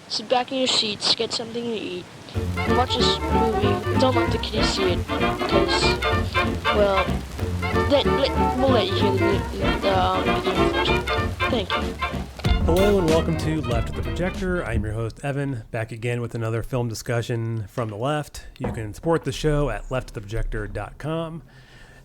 sit back in your seats, get something to eat, and watch this movie. Don't let the kiddies see it, because, well, we'll let you hear the beginning first. Thank you. Hello and welcome to Left of the Projector. I'm your host, Evan, back again with another film discussion from the left. You can support the show at leftoftheprojector.com.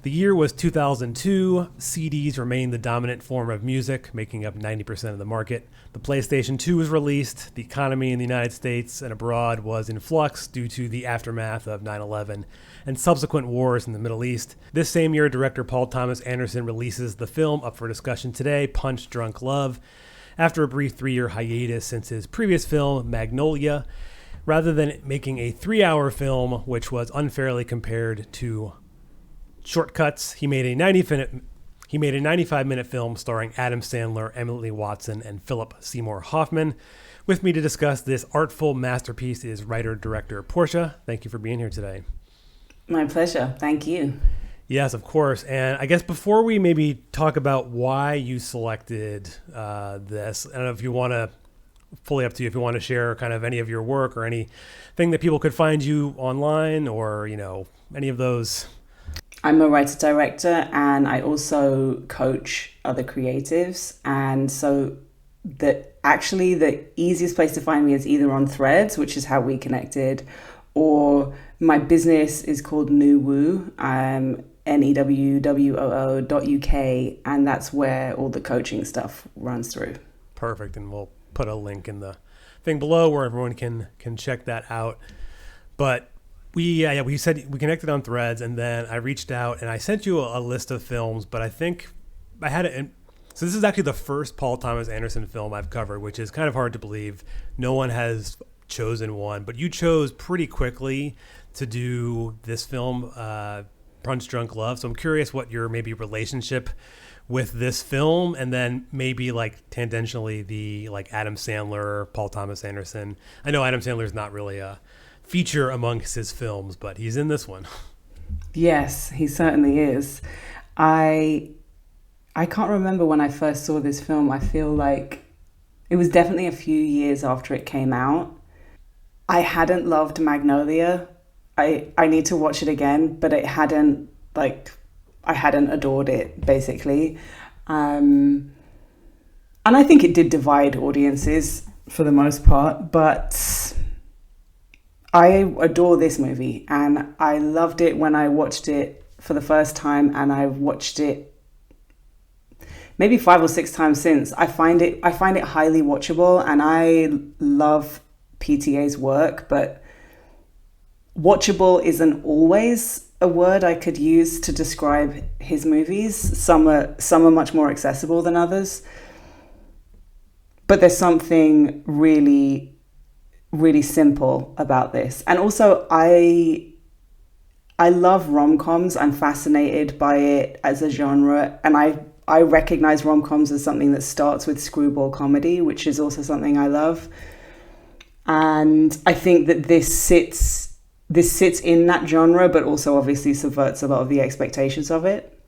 The year was 2002. CDs remained the dominant form of music, making up 90% of the market. The PlayStation 2 was released. The economy in the United States and abroad was in flux due to the aftermath of 9/11 and subsequent wars in the Middle East. This same year, director Paul Thomas Anderson releases the film up for discussion today, Punch Drunk Love, after a brief 3-year hiatus since his previous film, Magnolia. Rather than making a 3-hour film, which was unfairly compared to Shortcuts, he made a 95-minute film starring Adam Sandler, Emily Watson, and Philip Seymour Hoffman. With me to discuss this artful masterpiece is writer-director Portia. Thank you for being here today. My pleasure. Thank you. Yes, of course. And I guess before we maybe talk about why you selected this, I don't know if you want to, fully up to you, if you want to share kind of any of your work or anything that people could find you online or, any of those. I'm a writer-director and I also coach other creatives. And so the easiest place to find me is either on Threads, which is how we connected, or my business is called NewWoo, newwoo.uk, and that's where all the coaching stuff runs through. Perfect, and we'll put a link in the thing below where everyone can check that out. But we said we connected on Threads, and then I reached out and I sent you a list of films, but I think I had it. So this is actually the first Paul Thomas Anderson film I've covered, which is kind of hard to believe. No one has chosen one, but you chose pretty quickly to do this film, Punch Drunk Love. So I'm curious what your maybe relationship with this film, and then maybe like tangentially the like Adam Sandler, Paul Thomas Anderson. I know Adam Sandler is not really a feature amongst his films, but he's in this one. Yes, he certainly is. I can't remember when I first saw this film. I feel like it was definitely a few years after it came out. I hadn't loved Magnolia. I need to watch it again, but I hadn't adored it, basically. And I think it did divide audiences for the most part, but I adore this movie, and I loved it when I watched it for the first time, and I've watched it maybe 5 or 6 times since. I find it highly watchable, and I love PTA's work, but watchable isn't always a word I could use to describe his movies. Some are much more accessible than others, but there's something really, really simple about this. And also I love rom-coms. I'm fascinated by it as a genre, and I recognize rom-coms as something that starts with screwball comedy, which is also something I love. And I think that this sits in that genre, but also obviously subverts a lot of the expectations of it.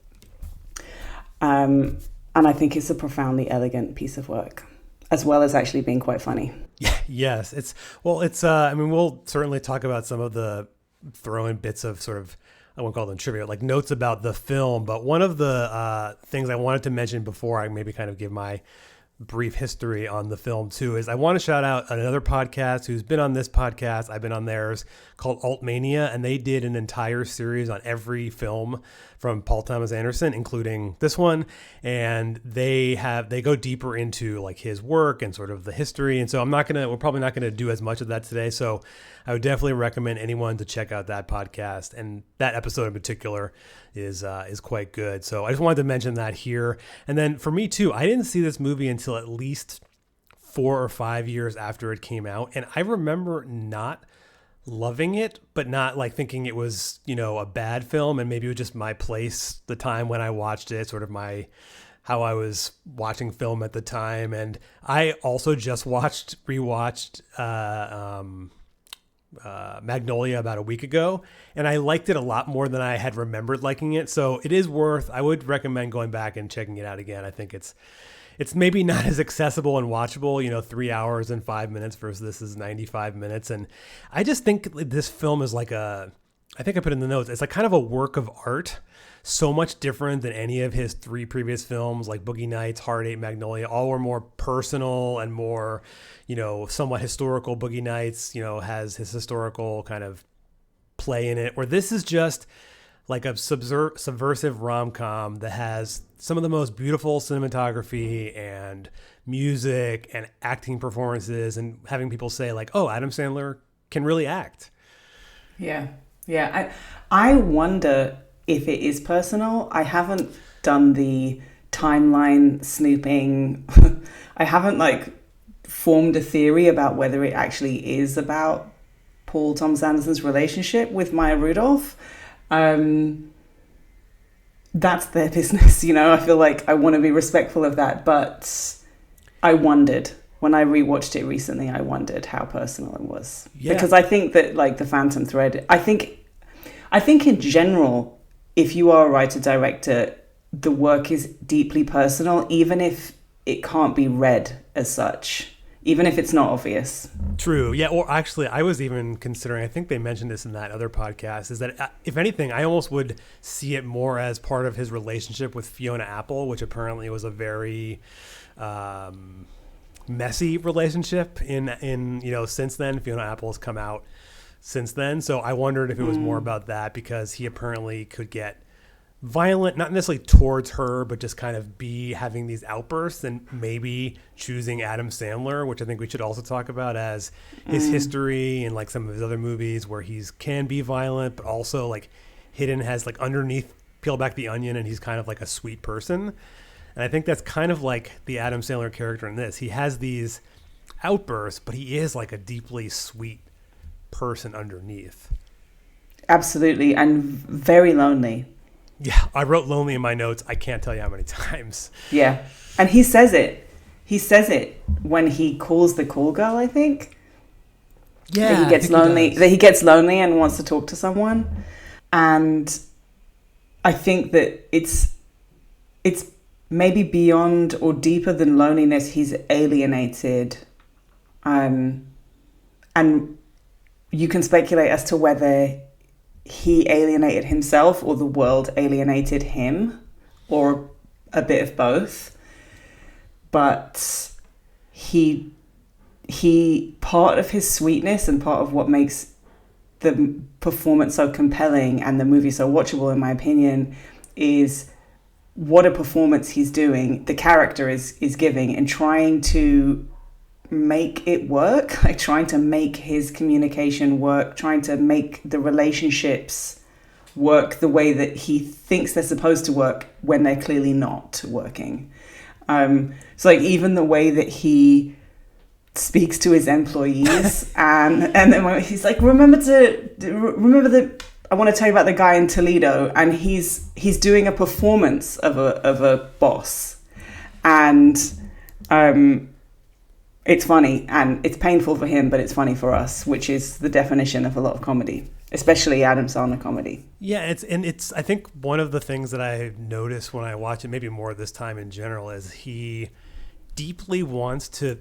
And I think it's a profoundly elegant piece of work, as well as actually being quite funny. Yes, we'll certainly talk about some of the throw in bits of sort of, I won't call them trivia, like notes about the film. But one of the things I wanted to mention before I maybe kind of give my brief history on the film too is I want to shout out another podcast who's been on this podcast. I've been on theirs, called Altmania, and they did an entire series on every film from Paul Thomas Anderson, including this one. And they go deeper into like his work and sort of the history. And so we're probably not gonna do as much of that today. So I would definitely recommend anyone to check out that podcast, and that episode in particular is quite good. So I just wanted to mention that here. And then for me too, I didn't see this movie until at least 4 or 5 years after it came out, and I remember not loving it, but not like thinking it was, a bad film. And maybe it was just my place, the time when I watched it, sort of how I was watching film at the time. And I also just rewatched Magnolia about a week ago, and I liked it a lot more than I had remembered liking it. So it is I would recommend going back and checking it out again. I think it's it's maybe not as accessible and watchable, 3 hours and 5 minutes versus this is 95 minutes. And I just think this film is like I think I put in the notes, it's like kind of a work of art, so much different than any of his 3 previous films like Boogie Nights, Hard Eight, Magnolia. All were more personal and more, somewhat historical. Boogie Nights, has his historical kind of play in it, where this is just like a subversive rom-com that has some of the most beautiful cinematography and music and acting performances, and having people say like, oh, Adam Sandler can really act. Yeah. I wonder if it is personal. I haven't done the timeline snooping. I haven't formed a theory about whether it actually is about Paul Thomas Anderson's relationship with Maya Rudolph. That's their business, I feel like I want to be respectful of that, but I wondered when I rewatched it recently, I wondered how personal it was. Yeah. Because I think that the Phantom Thread, I think in general, if you are a writer director, the work is deeply personal, even if it can't be read as such. Even if it's not obvious. True. Yeah. Or actually, I was even considering, I think they mentioned this in that other podcast, is that if anything, I almost would see it more as part of his relationship with Fiona Apple, which apparently was a very messy relationship in since then. Fiona Apple has come out since then. So I wondered if it was more about that, because he apparently could get violent, not necessarily towards her, but just kind of be having these outbursts, and maybe choosing Adam Sandler, which I think we should also talk about, as his history and some of his other movies where he's can be violent, but also hidden has underneath, peel back the onion, and he's kind of a sweet person. And I think that's kind of the Adam Sandler character in this. He has these outbursts, but he is a deeply sweet person underneath. Absolutely. And very lonely. Yeah, I wrote lonely in my notes. I can't tell you how many times. Yeah. And he says it. He says it when he calls the call girl, I think. Yeah. That he gets lonely. That he gets lonely and wants to talk to someone. And I think that it's maybe beyond or deeper than loneliness. He's alienated. And you can speculate as to whether he alienated himself or the world alienated him, or a bit of both. But he part of his sweetness and part of what makes the performance so compelling and the movie so watchable, in my opinion, is what a performance he's doing, the character is giving, and trying to make it work, trying to make his communication work, trying to make the relationships work the way that he thinks they're supposed to work when they're clearly not working. So even the way that he speaks to his employees and then when he's remember that I want to tell you about the guy in Toledo, and he's doing a performance of a boss, and it's funny and it's painful for him, but it's funny for us, which is the definition of a lot of comedy, especially Adam Sandler comedy. Yeah, it's I think one of the things that I noticed when I watch it, maybe more this time in general, is he deeply wants to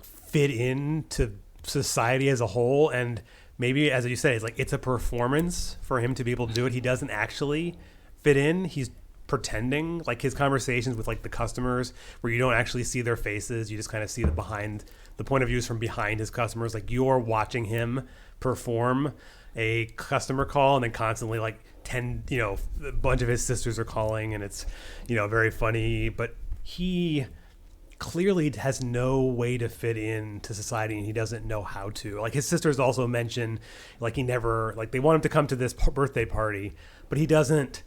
fit into society as a whole, and maybe, as you say, it's a performance for him to be able to do it. He doesn't actually fit in. He's pretending, his conversations with the customers, where you don't actually see their faces, you just kind of see the point of views from behind his customers. You're watching him perform a customer call, and then constantly a bunch of his sisters are calling, and it's very funny. But he clearly has no way to fit into society, and he doesn't know how to. His sisters also mention he never they want him to come to this birthday party, but he doesn't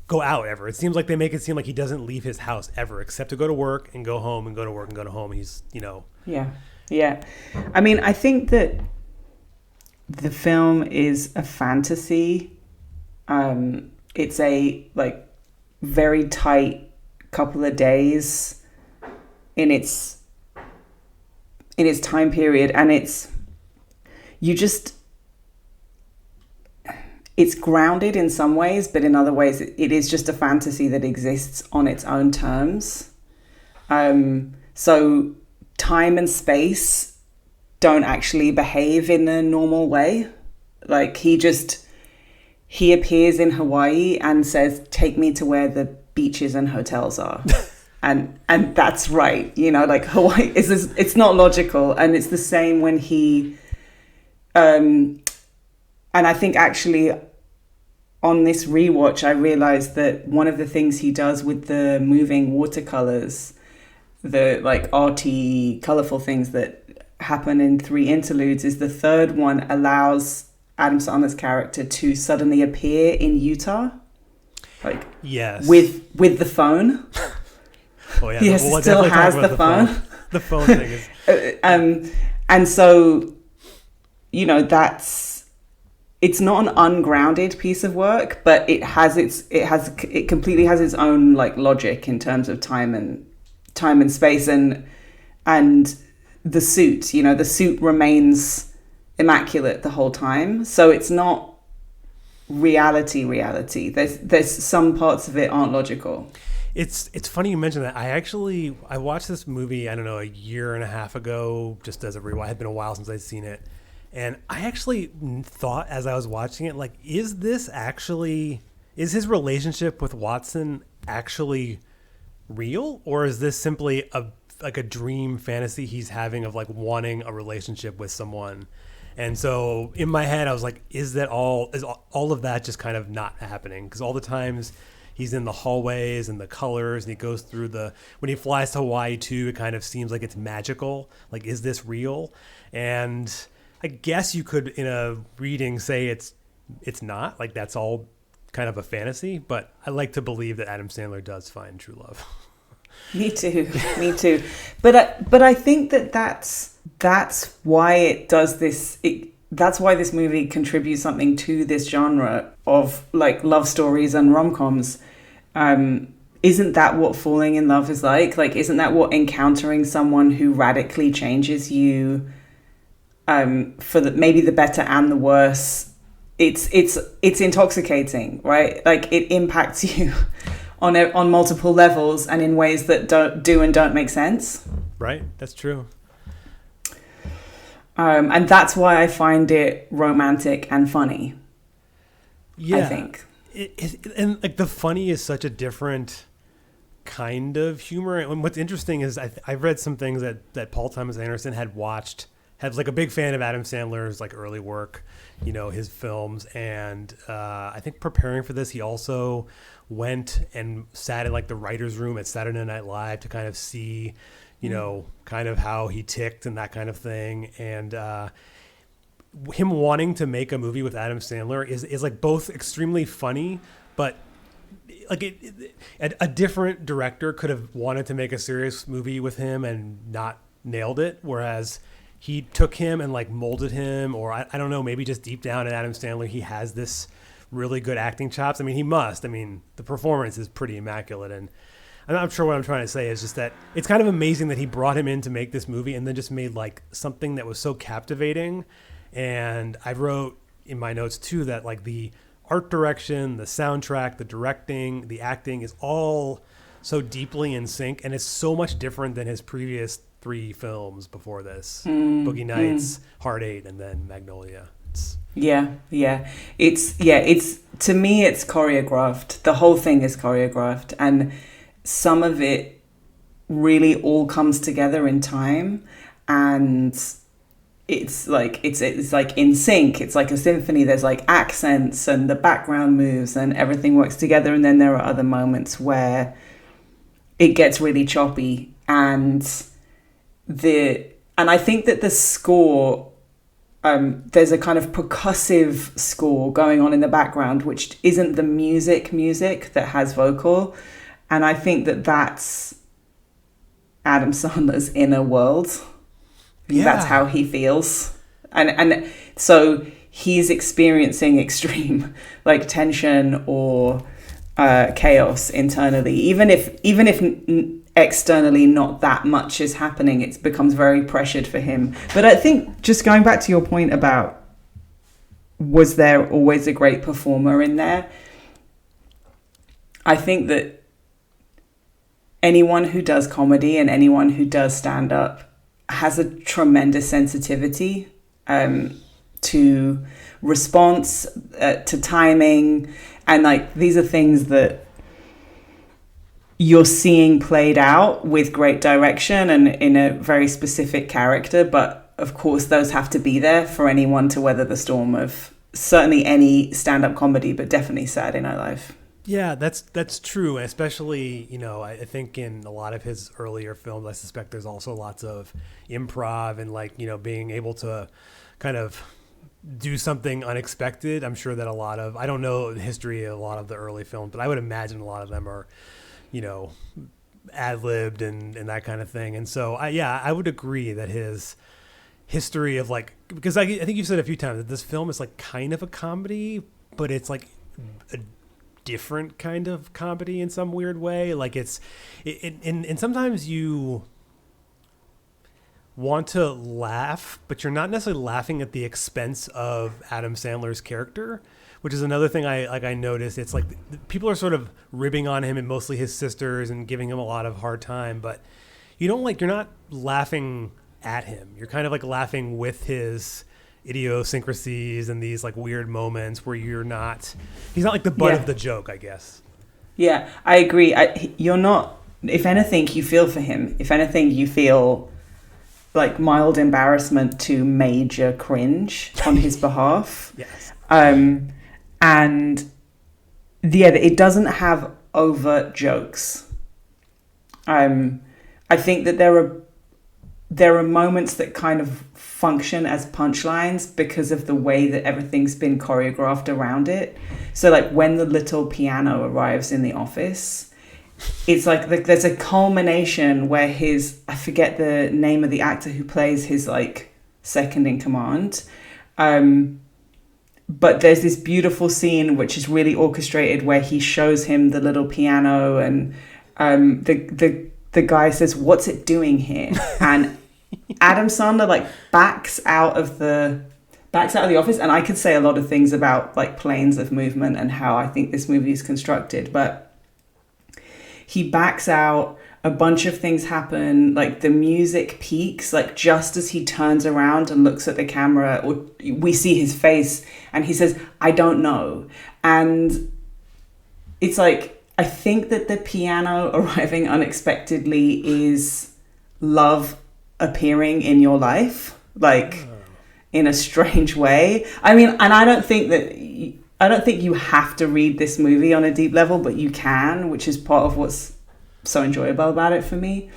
go out ever. It seems they make it seem like he doesn't leave his house ever, except to go to work and go home and go to work and go to home. He's yeah. I mean, I think that the film is a fantasy. It's a very tight couple of days in its time period, and it's grounded in some ways, but in other ways it is just a fantasy that exists on its own terms. So time and space don't actually behave in a normal way. Like he appears in Hawaii and says, "Take me to where the beaches and hotels are." and that's right. You know, like Hawaii it's not logical. And it's the same when he, and I think actually on this rewatch, I realized that one of the things he does with the moving watercolors, the like arty, colorful things that happen in 3 interludes, is the third one allows Adam Sandler's character to suddenly appear in Utah, like yes, with the phone. Oh yeah, he still has the phone. The phone thing is, and so, you know, it's not an ungrounded piece of work, but it completely has its own like logic in terms of time and space, and the suit. You know, the suit remains immaculate the whole time, so it's not reality. There's some parts of it aren't logical. It's funny you mentioned that. I watched this movie, I don't know, a year and a half ago, just as a rewatch. It had been a while since I'd seen it, and I actually thought as I was watching it, like, is his relationship with Watson actually real, or is this simply a dream fantasy he's having of like wanting a relationship with someone? And so in my head, I was like, is all of that just kind of not happening? Because all the times he's in the hallways and the colors, and he goes through when he flies to Hawaii too, it kind of seems like it's magical. Like, is this real? And I guess you could, in a reading, say it's not. Like, that's all kind of a fantasy. But I like to believe that Adam Sandler does find true love. Me too. But I think that's why it does this. That's why this movie contributes something to this genre of like love stories and rom-coms. Isn't that what falling in love is like? Like, isn't that what encountering someone who radically changes you, for maybe the better and the worse? It's intoxicating, right? Like, it impacts you on multiple levels and in ways that don't make sense. Right, that's true. And that's why I find it romantic and funny. Yeah, I think. And like the funny is such a different kind of humor. And what's interesting is I've read some things that Paul Thomas Anderson had like a big fan of Adam Sandler's like early work, you know, his films. And I think preparing for this, he also went and sat in like the writer's room at Saturday Night Live to kind of see, you know, kind of how he ticked and that kind of thing. And him wanting to make a movie with Adam Sandler is like both extremely funny, but like a different director could have wanted to make a serious movie with him and not nailed it. Whereas he took him and like molded him, or I don't know, maybe just deep down in Adam Sandler, he has this really good acting chops. I mean, he must. I mean, the performance is pretty immaculate. And I'm not sure what I'm trying to say is just that it's kind of amazing that he brought him in to make this movie and then just made like something that was so captivating. And I wrote in my notes too that like the art direction, the soundtrack, the directing, the acting is all so deeply in sync, and it's so much different than his previous 3 films before this. Boogie Nights, Hard 8, and then Magnolia. It's to me it's choreographed. The whole thing is choreographed, and some of it really all comes together in time, and it's like in sync. It's like a symphony. There's like accents and the background moves and everything works together. And then there are other moments where it gets really choppy, and I think that the score, there's a kind of percussive score going on in the background, which isn't the music that has vocal. And I think that that's Adam Sandler's inner world. Yeah. That's how he feels. And so he's experiencing extreme like tension or chaos internally, even if externally not that much is happening. It becomes very pressured for him. But I think, just going back to your point about was there always a great performer in there, I think that anyone who does comedy and anyone who does stand up has a tremendous sensitivity to response, to timing, and like these are things that you're seeing played out with great direction and in a very specific character. But of course, those have to be there for anyone to weather the storm of certainly any stand-up comedy, but definitely Saturday Night Live. Yeah, that's true. Especially, I think in a lot of his earlier films, I suspect there's also lots of improv and like, being able to kind of do something unexpected. I'm sure that I don't know the history of a lot of the early films, but I would imagine a lot of them are, ad-libbed and that kind of thing. And so, I would agree that his history of like, because I think you've said a few times that this film is like kind of a comedy, but it's like a different kind of comedy in some weird way. Like and sometimes you want to laugh, but you're not necessarily laughing at the expense of Adam Sandler's character, which is another thing I noticed. It's like people are sort of ribbing on him and mostly his sisters and giving him a lot of hard time, but you're not laughing at him. You're kind of like laughing with his idiosyncrasies and these like weird moments where he's not like the butt of the joke, I guess. Yeah, I agree. You're not, if anything, you feel for him. If anything, you feel like mild embarrassment to major cringe on his behalf. Yes. And yeah, it doesn't have overt jokes. I think that there are moments that kind of function as punchlines because of the way that everything's been choreographed around it. So like when the little piano arrives in the office, it's like there's a culmination where I forget the name of the actor who plays his like second in command. But there's this beautiful scene which is really orchestrated where he shows him the little piano and the guy says, "What's it doing here?" And Adam Sandler like backs out of the office, and I could say a lot of things about like planes of movement and how I think this movie is constructed, but he backs out. A bunch of things happen, like the music peaks, like just as he turns around and looks at the camera, or we see his face, and he says, "I don't know." And it's like, I think that the piano arriving unexpectedly is love appearing in your life, like in a strange way. I mean, and I don't think you have to read this movie on a deep level, but you can, which is part of what's so enjoyable about it for me.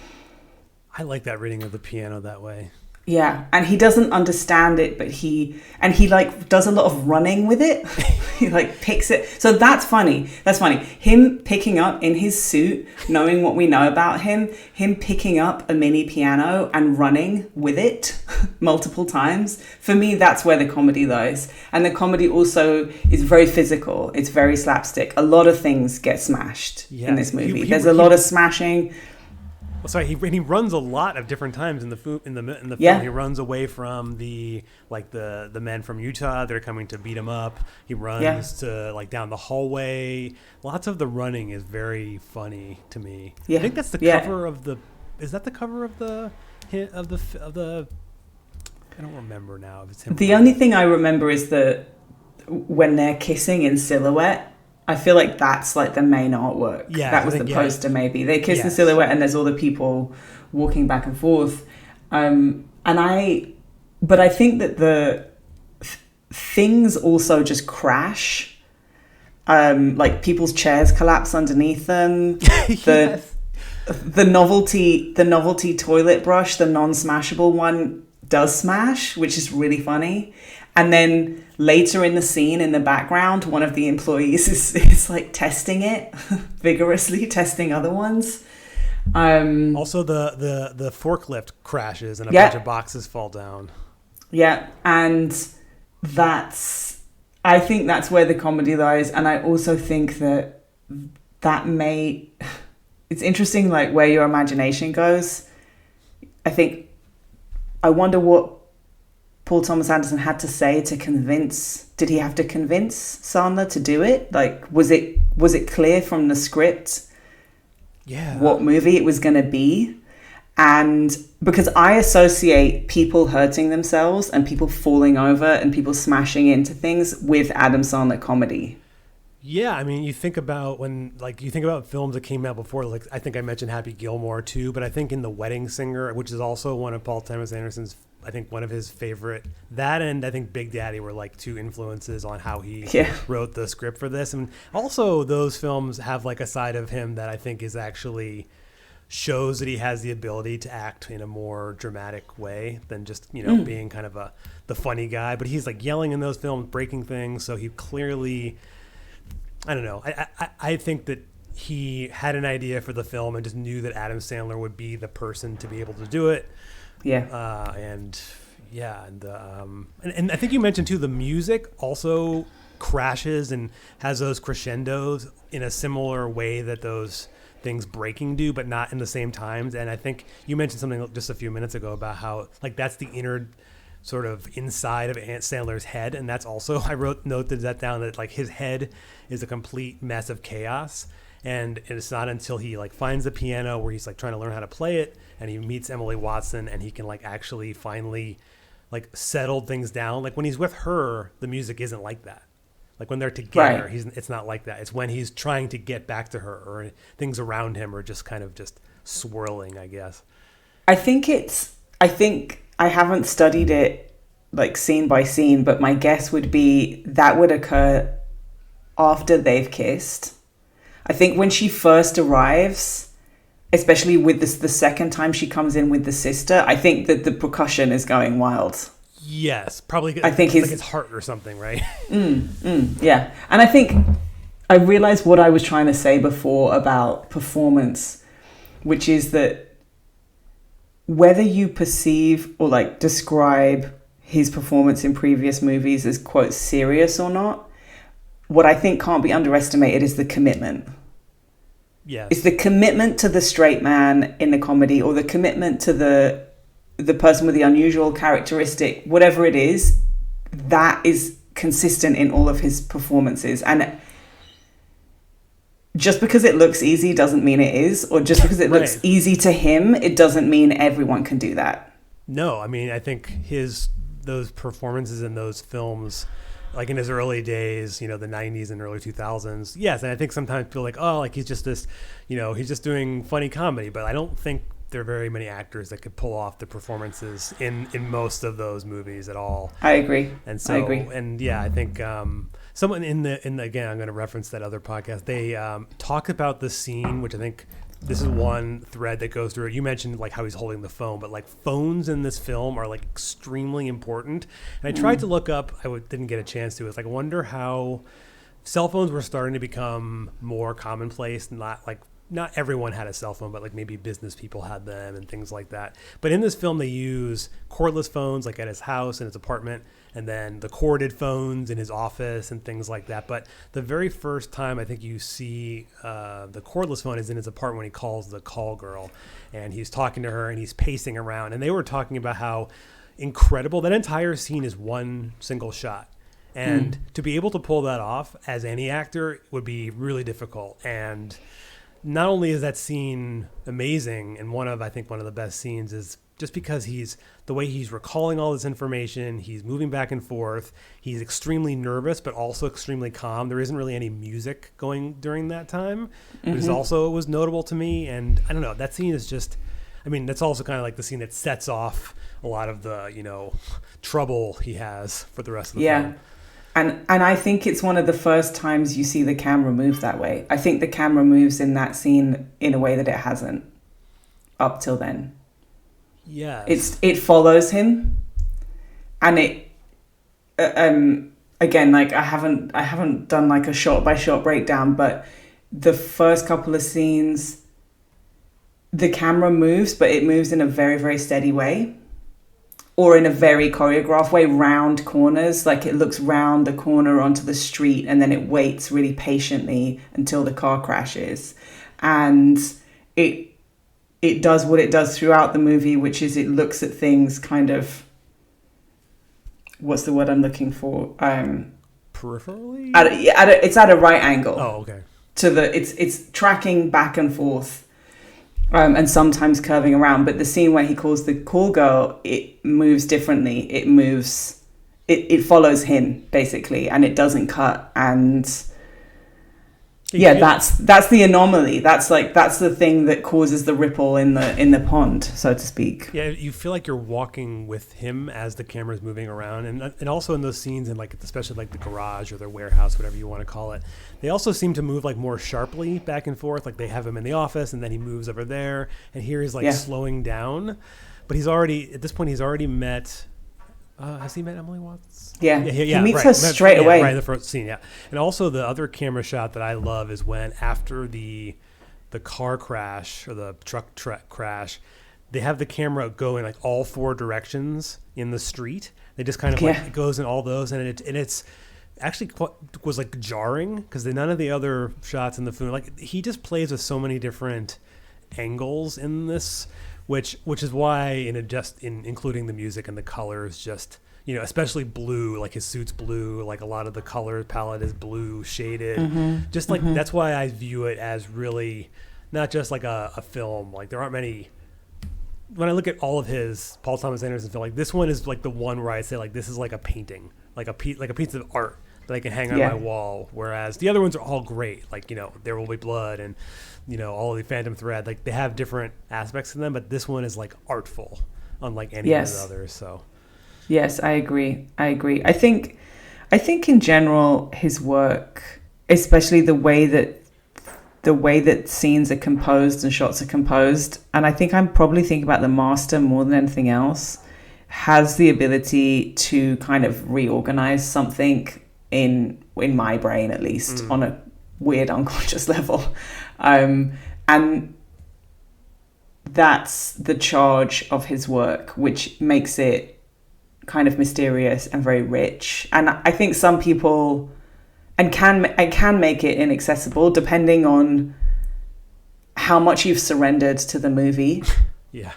I like that reading of the piano that way. Yeah, and he doesn't understand it, but he like does a lot of running with it. He like picks it. So that's funny. That's funny. Him picking up in his suit, knowing what we know about him picking up a mini piano and running with it multiple times. For me, that's where the comedy lies. And the comedy also is very physical. It's very slapstick. A lot of things get smashed in this movie. There's a lot of smashing. Sorry, he runs a lot of different times in the film. Yeah. He runs away from the men from Utah. They're coming to beat him up. He runs to like down the hallway. Lots of the running is very funny to me. Yeah. I think that's the cover of the. Is that the cover of the? I don't remember now if it's him. The only thing I remember is that when they're kissing in silhouette. I feel like that's like the main artwork. Yeah, that was the poster maybe. They kiss in silhouette and there's all the people walking back and forth. But I think that the things also just crash. Like people's chairs collapse underneath them. The novelty toilet brush, the non-smashable one, does smash, which is really funny. And then later in the scene, in the background, one of the employees is like testing it vigorously, testing other ones. Also, the forklift crashes and a bunch of boxes fall down. Yeah, and I think that's where the comedy lies. And I also think that it's interesting, like where your imagination goes. I wonder what Paul Thomas Anderson had to say to did he have to convince Sandler to do it? Like, was it clear from the script? what movie it was going to be. And because I associate people hurting themselves and people falling over and people smashing into things with Adam Sandler comedy. Yeah, I mean, you think about films that came out before, like I think I mentioned Happy Gilmore too, but I think in The Wedding Singer, which is also one of Paul Thomas Anderson's, I think one of his favorite, that and I think Big Daddy were like two influences on how he wrote the script for this. And also those films have like a side of him that I think is actually shows that he has the ability to act in a more dramatic way than just, being kind of the funny guy. But he's like yelling in those films, breaking things. So he clearly, I don't know. I think that he had an idea for the film and just knew that Adam Sandler would be the person to be able to do it. Yeah. And I think you mentioned too, the music also crashes and has those crescendos in a similar way that those things breaking do, but not in the same times. And I think you mentioned something just a few minutes ago about how like that's the inner sort of inside of Sandler's head, and that's also, I noted that down, that like his head is a complete mess of chaos, and it's not until he like finds the piano where he's like trying to learn how to play it, and he meets Emily Watson, and he can like actually finally like settle things down. Like when he's with her, the music isn't like that. Like when they're together, it's not like that. It's when he's trying to get back to her, or things around him are just kind of just swirling, I guess. I think I haven't studied it like scene by scene, but my guess would be that would occur after they've kissed. I think when she first arrives, especially with the second time she comes in with the sister, I think that the percussion is going wild. Yes, probably. I think it's like his heart or something, right? Yeah. And I think I realized what I was trying to say before about performance, which is that whether you perceive or like describe his performance in previous movies as quote serious or not, what I think can't be underestimated is the commitment. Yes. It's the commitment to the straight man in the comedy, or the commitment to the person with the unusual characteristic, whatever it is, that is consistent in all of his performances. And just because it looks easy doesn't mean it is, or just because it looks easy to him, it doesn't mean everyone can do that. No, I mean, I think those performances in those films, like in his early days, the 90s and early 2000s, yes, and I think sometimes people like, oh, like he's just this, he's just doing funny comedy, but I don't think there are very many actors that could pull off the performances in most of those movies at all. I agree. And so, and yeah, I think someone in the again, I'm going to reference that other podcast. They talk about the scene, which I think this is one thread that goes through it. You mentioned like how he's holding the phone, but like phones in this film are like extremely important. And I tried to look up, didn't get a chance to. It's like, I wonder how cell phones were starting to become more commonplace, not everyone had a cell phone, but like maybe business people had them and things like that. But in this film, they use cordless phones like at his house and his apartment, and then the corded phones in his office and things like that. But the very first time I think you see the cordless phone is in his apartment when he calls the call girl, and he's talking to her and he's pacing around. And they were talking about how incredible that entire scene is one single shot. And to be able to pull that off as any actor would be really difficult. And not only is that scene amazing, and I think one of the best scenes is just because the way he's recalling all this information, he's moving back and forth, he's extremely nervous, but also extremely calm. There isn't really any music going during that time, which was notable to me. And I don't know, that scene is just, I mean, that's also kind of like the scene that sets off a lot of the, trouble he has for the rest of the film. And I think it's one of the first times you see the camera move that way. I think the camera moves in that scene in a way that it hasn't up till then. Yeah. It follows him, and it again, like I haven't done like a shot by shot breakdown, but the first couple of scenes, the camera moves, but it moves in a very, very steady way. Or in a very choreographed way, round corners, like it looks round the corner onto the street, and then it waits really patiently until the car crashes. And it does what it does throughout the movie, which is it looks at things kind of, what's the word I'm looking for? Peripherally? It's at a right angle. Oh, okay. It's tracking back and forth and sometimes curving around. But the scene where he calls the call girl, it moves differently. It follows him basically, and it doesn't cut. And yeah, that's the anomaly. That's the thing that causes the ripple in the pond, so to speak. Yeah, you feel like you're walking with him as the camera's moving around, and also in those scenes, and like especially like the garage or the warehouse, whatever you want to call it, they also seem to move like more sharply back and forth. Like they have him in the office, and then he moves over there, and here he's like slowing down, but he's already met. Has he met Emily Watts? Yeah. He meets her straight away. Right in the first scene, yeah. And also the other camera shot that I love is when after the car crash or the truck crash, they have the camera go in like all four directions in the street. They just kind of like it goes in all those, and it's actually was like jarring because none of the other shots in the film, like he just plays with so many different angles in this. Which is why in including the music and the colors, just especially blue, like his suit's blue, like a lot of the color palette is blue shaded. Just like that's why I view it as really not just like a film. Like there aren't many. When I look at all of his Paul Thomas Anderson film, like this one is like the one where I say like this is like a painting, like a piece of art that I can hang on my wall. Whereas the other ones are all great, like There Will Be Blood and. All of the Phantom Thread, like they have different aspects to them, but this one is like artful, unlike any of the others. So, yes, I agree. I think in general, his work, especially the way that scenes are composed and shots are composed, and I think I'm probably thinking about The Master more than anything else, has the ability to kind of reorganize something in my brain, at least on a weird unconscious level. And that's the charge of his work, which makes it kind of mysterious and very rich. And I think some people can make it inaccessible depending on how much you've surrendered to the movie.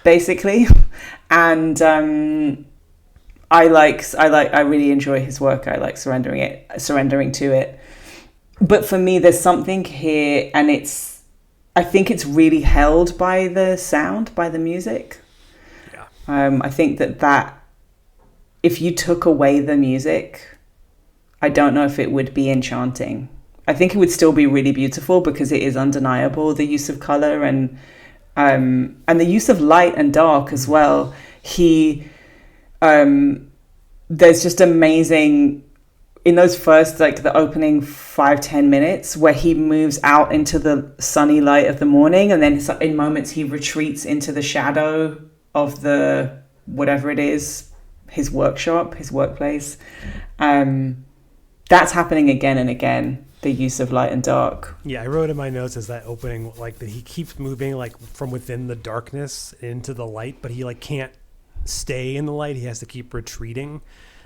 Basically. And I really enjoy his work. I like surrendering to it. But for me, there's something here, and I think it's really held by the sound, by the music. Yeah. I think that if you took away the music, I don't know if it would be enchanting. I think it would still be really beautiful because it is undeniable, the use of color and the use of light and dark as well. There's just amazing. In those first, like the opening 5-10 minutes where he moves out into the sunny light of the morning, and then in moments he retreats into the shadow of the, whatever it is, his workshop, his workplace. That's happening again and again, the use of light and dark. Yeah, I wrote in my notes as that opening, like that he keeps moving like from within the darkness into the light, but he like can't stay in the light. He has to keep retreating.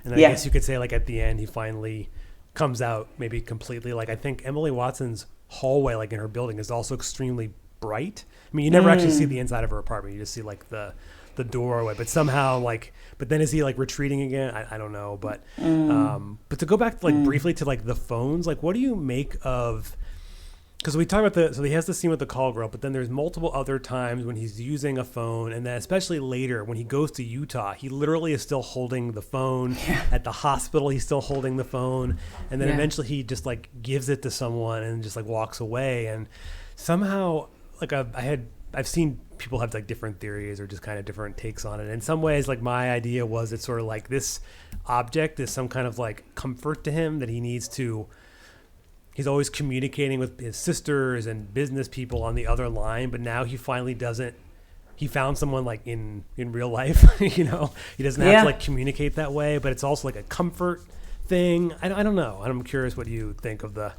And I guess you could say, like, at the end, he finally comes out maybe completely. Like, I think Emily Watson's hallway, like, in her building is also extremely bright. I mean, you never actually see the inside of her apartment. You just see, like, the doorway. But somehow, like, but then is he, like, retreating again? I don't know. But to go back, like, briefly to, like, the phones, like, what do you make of... Because we talk about so he has the scene with the call girl, but then there's multiple other times when he's using a phone, and then especially later when he goes to Utah, he literally is still holding the phone. At the hospital, he's still holding the phone, and then eventually he just like gives it to someone and just like walks away. And somehow, like I've seen people have like different theories or just kind of different takes on it. In some ways, like my idea was it's sort of like this object is some kind of like comfort to him that he needs to. He's always communicating with his sisters and business people on the other line, but now he finally doesn't. He found someone like in real life, he doesn't have to like communicate that way, but it's also like a comfort thing. I don't know. I'm curious what you think of the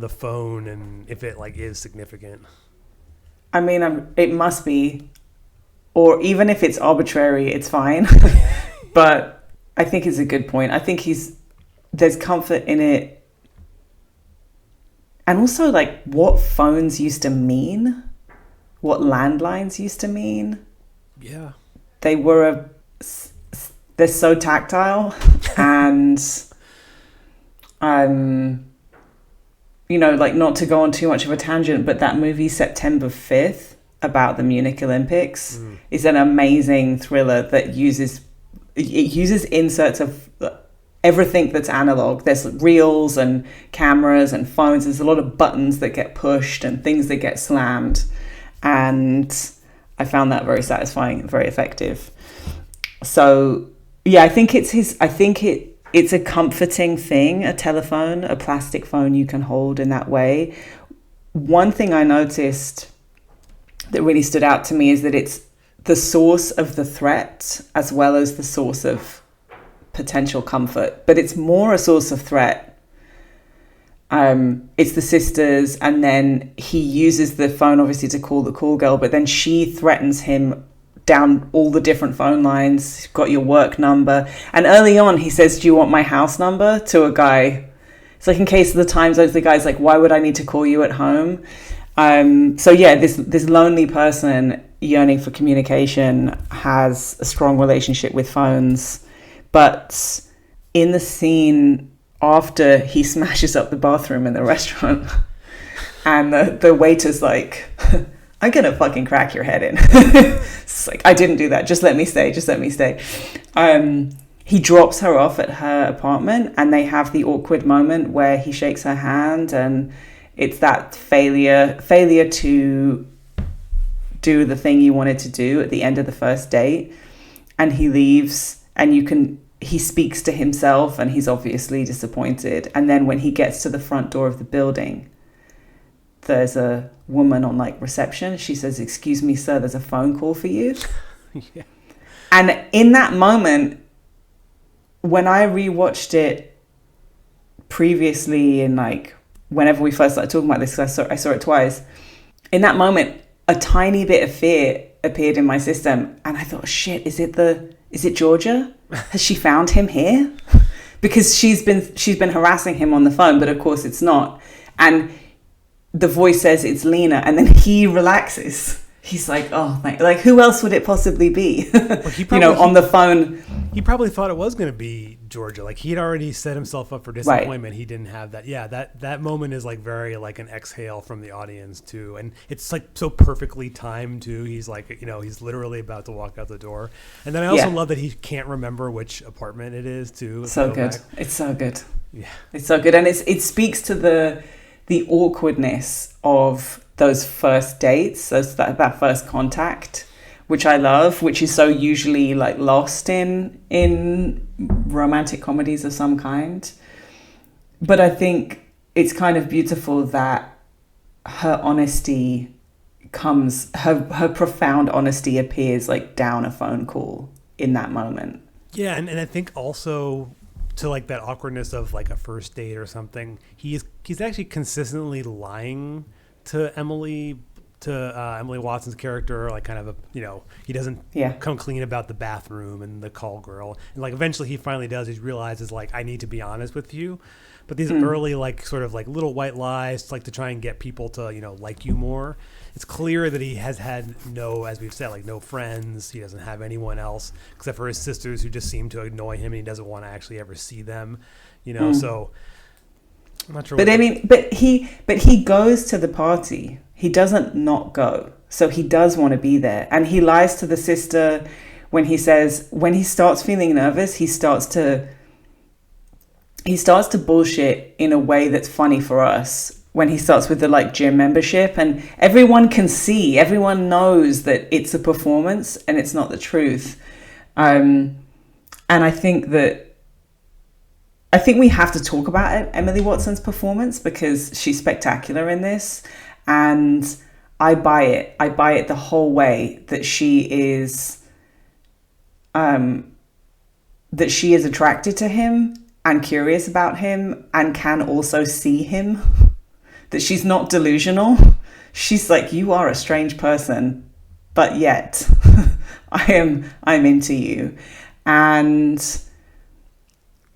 phone and if it like is significant. I mean, it must be, or even if it's arbitrary, it's fine. But I think it's a good point. I think there's comfort in it. And also, like, what phones used to mean, what landlines used to mean. Yeah. They're so tactile. And, like, not to go on too much of a tangent, but that movie, September 5th, about the Munich Olympics. It's an amazing thriller that uses inserts of everything that's analog. There's reels and cameras and phones. There's a lot of buttons that get pushed and things that get slammed. And I found that very satisfying and very effective. So yeah, I think it's a comforting thing, a telephone, a plastic phone you can hold in that way. One thing I noticed that really stood out to me is that it's the source of the threat as well as the source of potential comfort, but it's more a source of threat. It's the sisters, and then he uses the phone obviously to call the call girl, but then she threatens him down all the different phone lines. Got your work number, and early on he says, "Do you want my house number?" to a guy. It's like, in case of the times, the guy's like, "Why would I need to call you at home?" So yeah, this lonely person yearning for communication has a strong relationship with phones. But in the scene after he smashes up the bathroom in the restaurant and the waiter's like, "I'm gonna fucking crack your head in." It's like, "I didn't do that, just let me stay. He drops her off at her apartment, and they have the awkward moment where he shakes her hand, and it's that failure to do the thing you wanted to do at the end of the first date. And he leaves, and he speaks to himself, and he's obviously disappointed. And then when he gets to the front door of the building, there's a woman on like reception. She says, "Excuse me, sir, there's a phone call for you." Yeah. And in that moment, when I rewatched it previously, in like whenever we first started talking about this, because I saw it twice, in that moment, a tiny bit of fear appeared in my system, and I thought, shit, is it Georgia? Has she found him here? Because she's been harassing him on the phone, but of course it's not. And the voice says it's Lena, and then he relaxes. He's like, "Oh, like who else would it possibly be?" Well, on the phone. He probably thought it was going to be Georgia. Like, he'd already set himself up for disappointment. Right. He didn't have that. Yeah, that moment is like very like an exhale from the audience too, and it's like so perfectly timed too. He's like, he's literally about to walk out the door, and then I also love that he can't remember which apartment it is too. So good. It's so good. Yeah, it's so good, and it speaks to the awkwardness of those first dates, that first contact, which I love, which is so usually like lost in romantic comedies of some kind. But I think it's kind of beautiful that her honesty her profound honesty appears like down a phone call in that moment. Yeah, and I think also to like that awkwardness of like a first date or something, he's actually consistently lying to Emily Watson's character, like kind of he doesn't come clean about the bathroom and the call girl, and like eventually he finally does. He realizes like, I need to be honest with you, but these early like sort of like little white lies, like to try and get people to like you more. It's clear that he has had as we've said, like no friends. He doesn't have anyone else except for his sisters, who just seem to annoy him, and he doesn't want to actually ever see them. So I'm not sure. But he goes to the party. He doesn't not go. So he does want to be there. And he lies to the sister when he starts feeling nervous, he starts to bullshit in a way that's funny for us. When he starts with the like gym membership, and everyone knows that it's a performance and it's not the truth. And I think we have to talk about Emily Watson's performance, because she's spectacular in this. And I buy it. I buy it the whole way that she is attracted to him and curious about him and can also see him. That she's not delusional. She's like, you are a strange person, but yet I'm into you. And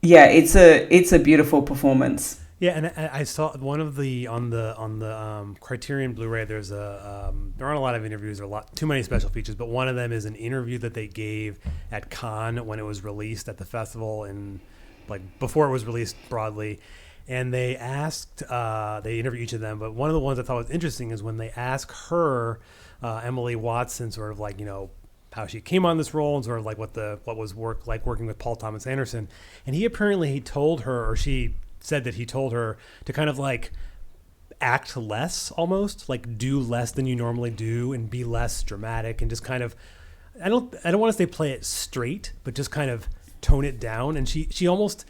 yeah, it's a beautiful performance. Yeah, and I saw one of the on the Criterion Blu-ray. There aren't a lot of interviews, or too many special features, but one of them is an interview that they gave at Cannes when it was released at the festival, and like before it was released broadly. And they asked, they interviewed each of them, but one of the ones I thought was interesting is when they ask her, Emily Watson, sort of like, how she came on this role and sort of like what was like working with Paul Thomas Anderson. And he told her, or she said that he told her to kind of like act less, almost like do less than you normally do and be less dramatic and just kind of, I don't want to say play it straight, but just kind of tone it down. And it almost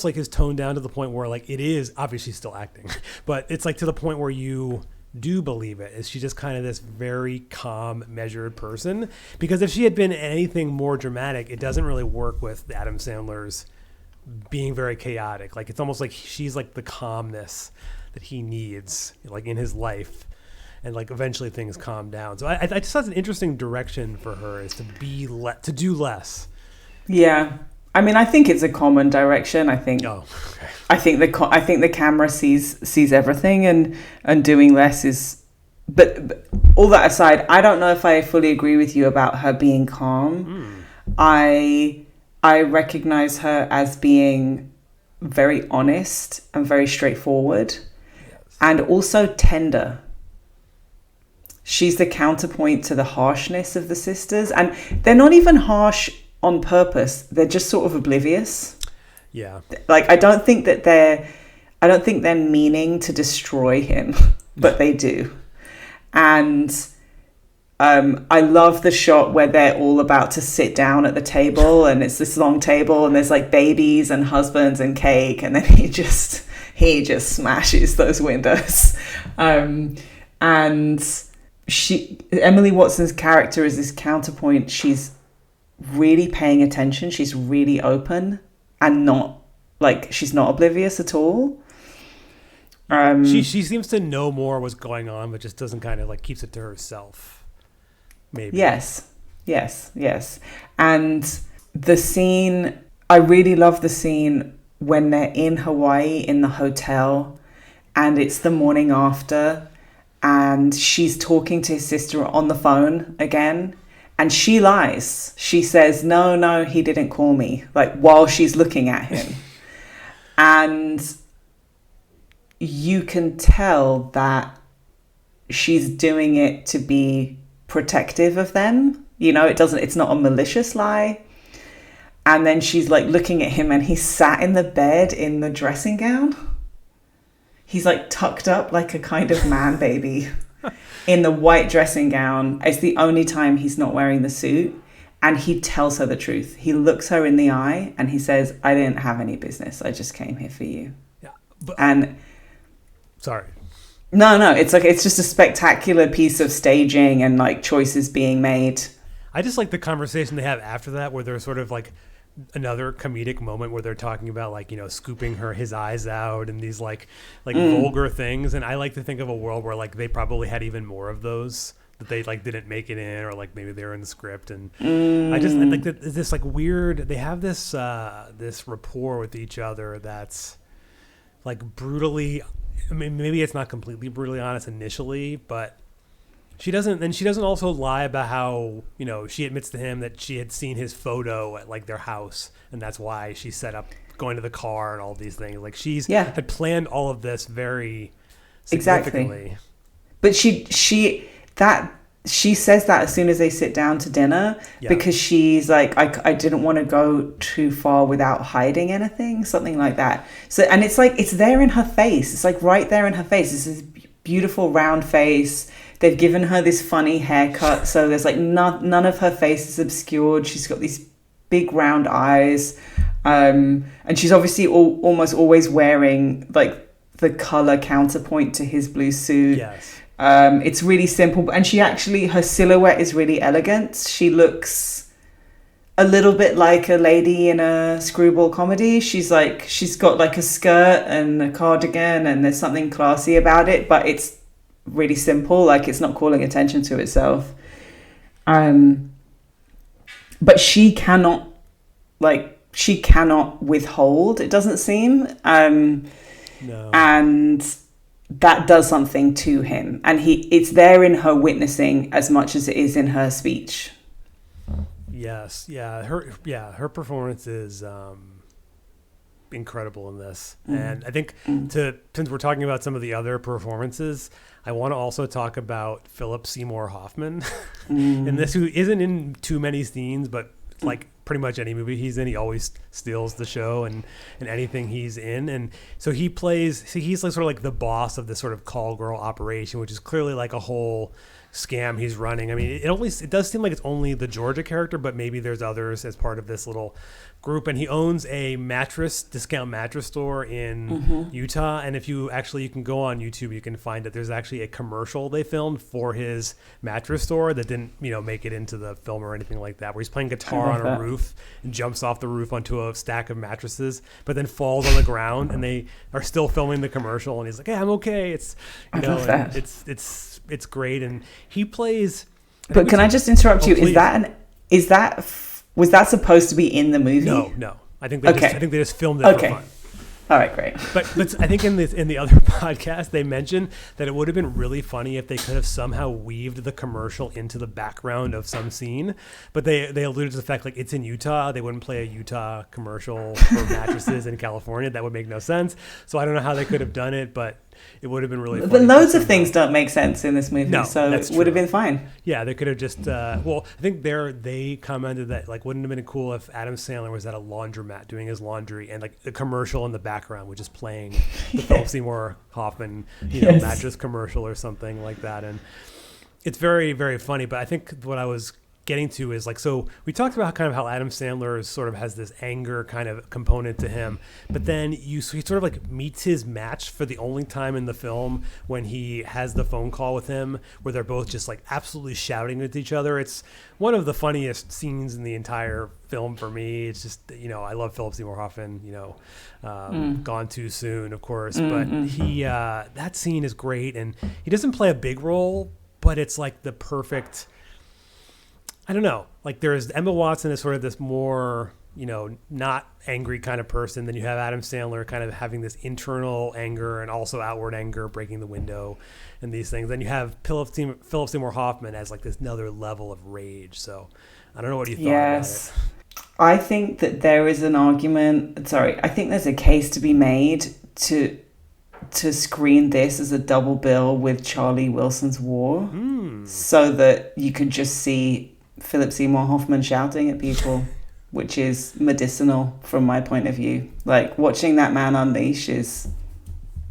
like is toned down to the point where like it is obviously still acting, but it's like to the point where you do believe it. Is she just kind of this very calm, measured person? Because if she had been anything more dramatic, it doesn't really work with Adam Sandler's being very chaotic. Like it's almost like she's like the calmness that he needs like in his life, and like eventually things calm down. So I just thought an interesting direction for her is to do less. Yeah. I mean, I think it's a common direction. I think. Oh, okay. I think the camera sees everything, and doing less is. But all that aside, I don't know if I fully agree with you about her being calm. I recognize her as being very honest and very straightforward, and also tender. She's the counterpoint to the harshness of the sisters, and they're not even harsh on purpose. They're just sort of oblivious. Yeah. Like I don't think they're meaning to destroy him, but they do. And I love the shot where they're all about to sit down at the table, and it's this long table, and there's like babies and husbands and cake, and then he just smashes those windows. And Emily Watson's character is this counterpoint. She's really paying attention. She's really open and she's not oblivious at all. She seems to know more what's going on, but just doesn't kind of like keeps it to herself. Maybe. Yes. And the scene, I really love the scene when they're in Hawaii in the hotel, and it's the morning after, and she's talking to his sister on the phone again. And she lies. She says, no, he didn't call me, like while she's looking at him. And you can tell that she's doing it to be protective of them. It's not a malicious lie. And then she's like looking at him, and he's sat in the bed in the dressing gown. He's like tucked up like a kind of man baby. In the white dressing gown. It's the only time he's not wearing the suit, and he tells her the truth. He looks her in the eye and he says, I didn't have any business. I just came here for you. Yeah, sorry. No, it's just a spectacular piece of staging and like choices being made. I just like the conversation they have after that, where they're sort of like another comedic moment where they're talking about like scooping his eyes out and these like vulgar things. And I like to think of a world where like they probably had even more of those that they like didn't make it in, or like maybe they were in the script. And I like that this like weird, they have this this rapport with each other that's like brutally, I mean, maybe it's not completely brutally honest initially, but she doesn't also lie about how, she admits to him that she had seen his photo at like their house, and that's why she set up going to the car and all these things. Like had planned all of this very significantly. Exactly. But she says that as soon as they sit down to dinner, because she's like, I didn't want to go too far without hiding anything, something like that. So, and it's like, it's there in her face. It's like right there in her face. It's this beautiful round face. They've given her this funny haircut, so there's like none of her face is obscured. She's got these big round eyes, and she's obviously almost always wearing like the color counterpoint to his blue suit. Yes. It's really simple, and her silhouette is really elegant. She looks a little bit like a lady in a screwball comedy. She's got like a skirt and a cardigan, and there's something classy about it, but it's really simple, like it's not calling attention to itself. But she cannot withhold, it doesn't seem. No. And that does something to him, and it's there in her witnessing as much as it is in her speech. Yes, yeah, her performance is incredible in this. And I think since we're talking about some of the other performances, I want to also talk about Philip Seymour Hoffman in this, who isn't in too many scenes, but like pretty much any movie he's in, he always steals the show and anything he's in. And so he's like sort of like the boss of this sort of call girl operation, which is clearly like a whole scam he's running. I mean, it does seem like it's only the Georgia character, but maybe there's others as part of this little group. And he owns a discount mattress store in Utah. And if you can go on YouTube, you can find that there's actually a commercial they filmed for his mattress store that didn't, make it into the film or anything like that, where he's playing guitar on a roof and jumps off the roof onto a stack of mattresses, but then falls on the ground, and they are still filming the commercial. And he's like, "Hey, I'm okay." It's, it's great. And he plays. But can I just interrupt you? Was that supposed to be in the movie? No. I think they just filmed it for fun. All right, great. But I think in the other podcast they mentioned that it would have been really funny if they could have somehow weaved the commercial into the background of some scene. But they alluded to the fact like it's in Utah. They wouldn't play a Utah commercial for mattresses in California. That would make no sense. So I don't know how they could have done it, but it would have been really funny. But loads of things don't make sense in this movie, so it would have been fine. Yeah, they could have just I think they commented that like wouldn't have been cool if Adam Sandler was at a laundromat doing his laundry and like the commercial in the background was just playing the Philip Seymour Hoffman mattress commercial or something like that. And it's very, very funny. But I think what I was getting to is like, so we talked about how Adam Sandler sort of has this anger kind of component to him, but then he sort of like meets his match for the only time in the film when he has the phone call with him where they're both just like absolutely shouting at each other. It's one of the funniest scenes in the entire film for me. It's just, I love Philip Seymour Hoffman, Gone Too Soon, of course, but he that scene is great, and he doesn't play a big role, but it's like the perfect, I don't know, like there's Emma Watson is sort of this more, not angry kind of person. Then you have Adam Sandler kind of having this internal anger and also outward anger, breaking the window and these things. Then you have Philip Seymour Hoffman as like this another level of rage. So I don't know what you thought about it. I think that there is an argument. I think there's a case to be made to screen this as a double bill with Charlie Wilson's War, so that you could just see Philip Seymour Hoffman shouting at people, which is medicinal from my point of view. Like watching that man unleash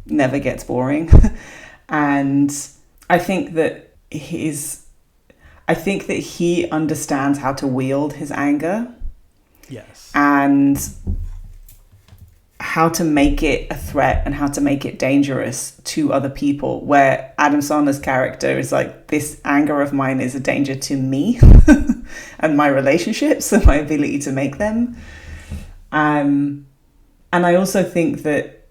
never gets boring. And I think that he understands how to wield his anger. Yes. And how to make it a threat and how to make it dangerous to other people, where Adam Sandler's character is like, this anger of mine is a danger to me and my relationships and my ability to make them. And I also think that,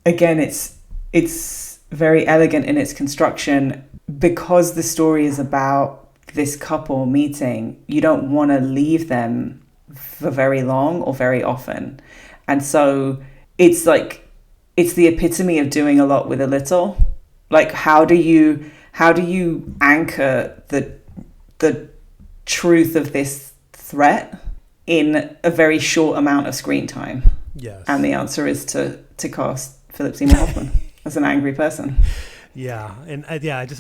again, it's very elegant in its construction because the story is about this couple meeting. You don't want to leave them for very long or very often. And so it's like, it's the epitome of doing a lot with a little. Like, how do you anchor the truth of this threat in a very short amount of screen time? Yes. And the answer is to cast Philip Seymour Hoffman as an angry person. Yeah. And I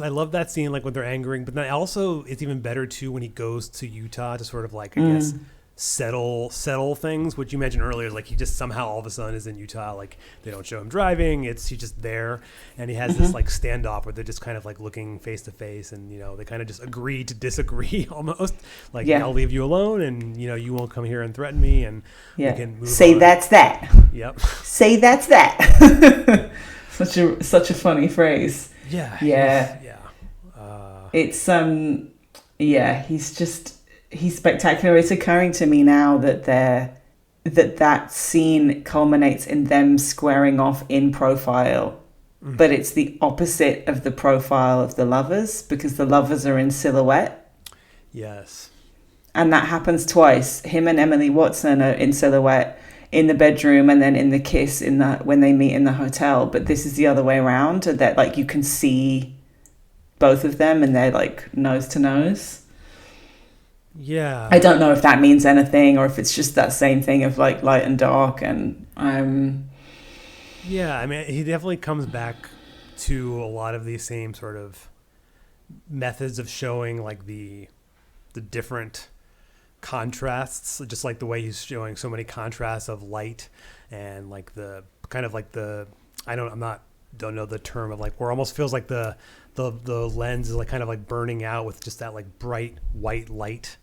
love that scene, like when they're angering, but then also it's even better too when he goes to Utah to sort of like, I guess, settle things, which you mentioned earlier, is like he just somehow all of a sudden is in Utah. Like they don't show him driving, he's just there, and he has this like standoff where they're just kind of like looking face to face, and they kind of just agree to disagree almost, like I'll leave you alone, and you won't come here and threaten me, and we can move say on. That's that. Yep. Say that's that. such a funny phrase. Yeah. It's he's spectacular. It's occurring to me now that that scene culminates in them squaring off in profile, but it's the opposite of the profile of the lovers, because the lovers are in silhouette. Yes. And that happens twice. Him and Emily Watson are in silhouette in the bedroom, and then in the kiss when they meet in the hotel. But this is the other way around, that like you can see both of them and they're like nose to nose. Yeah. I don't know if that means anything or if it's just that same thing of like light and dark, and Yeah, I mean, he definitely comes back to a lot of these same sort of methods of showing like the different contrasts, just like the way he's showing so many contrasts of light and like the kind of like the don't know the term of like where it almost feels like the lens is like kind of like burning out with just that like bright white light.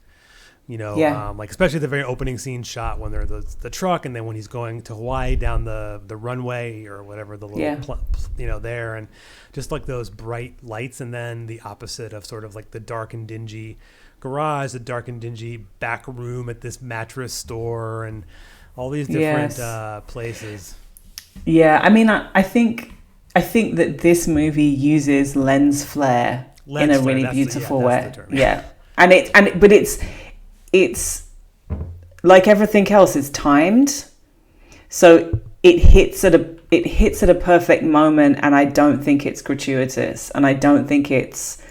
Like especially the very opening scene shot when they're the truck, and then when he's going to Hawaii down the runway or whatever, the little there, and just like those bright lights, and then the opposite of sort of like the dark and dingy garage, the dark and dingy back room at this mattress store, and all these different places. Yeah, I mean, I think that this movie uses lens flare in a really beautiful way. Yeah, but it's like everything else is timed, so it hits at a perfect moment, and I don't think it's gratuitous, and I don't think it's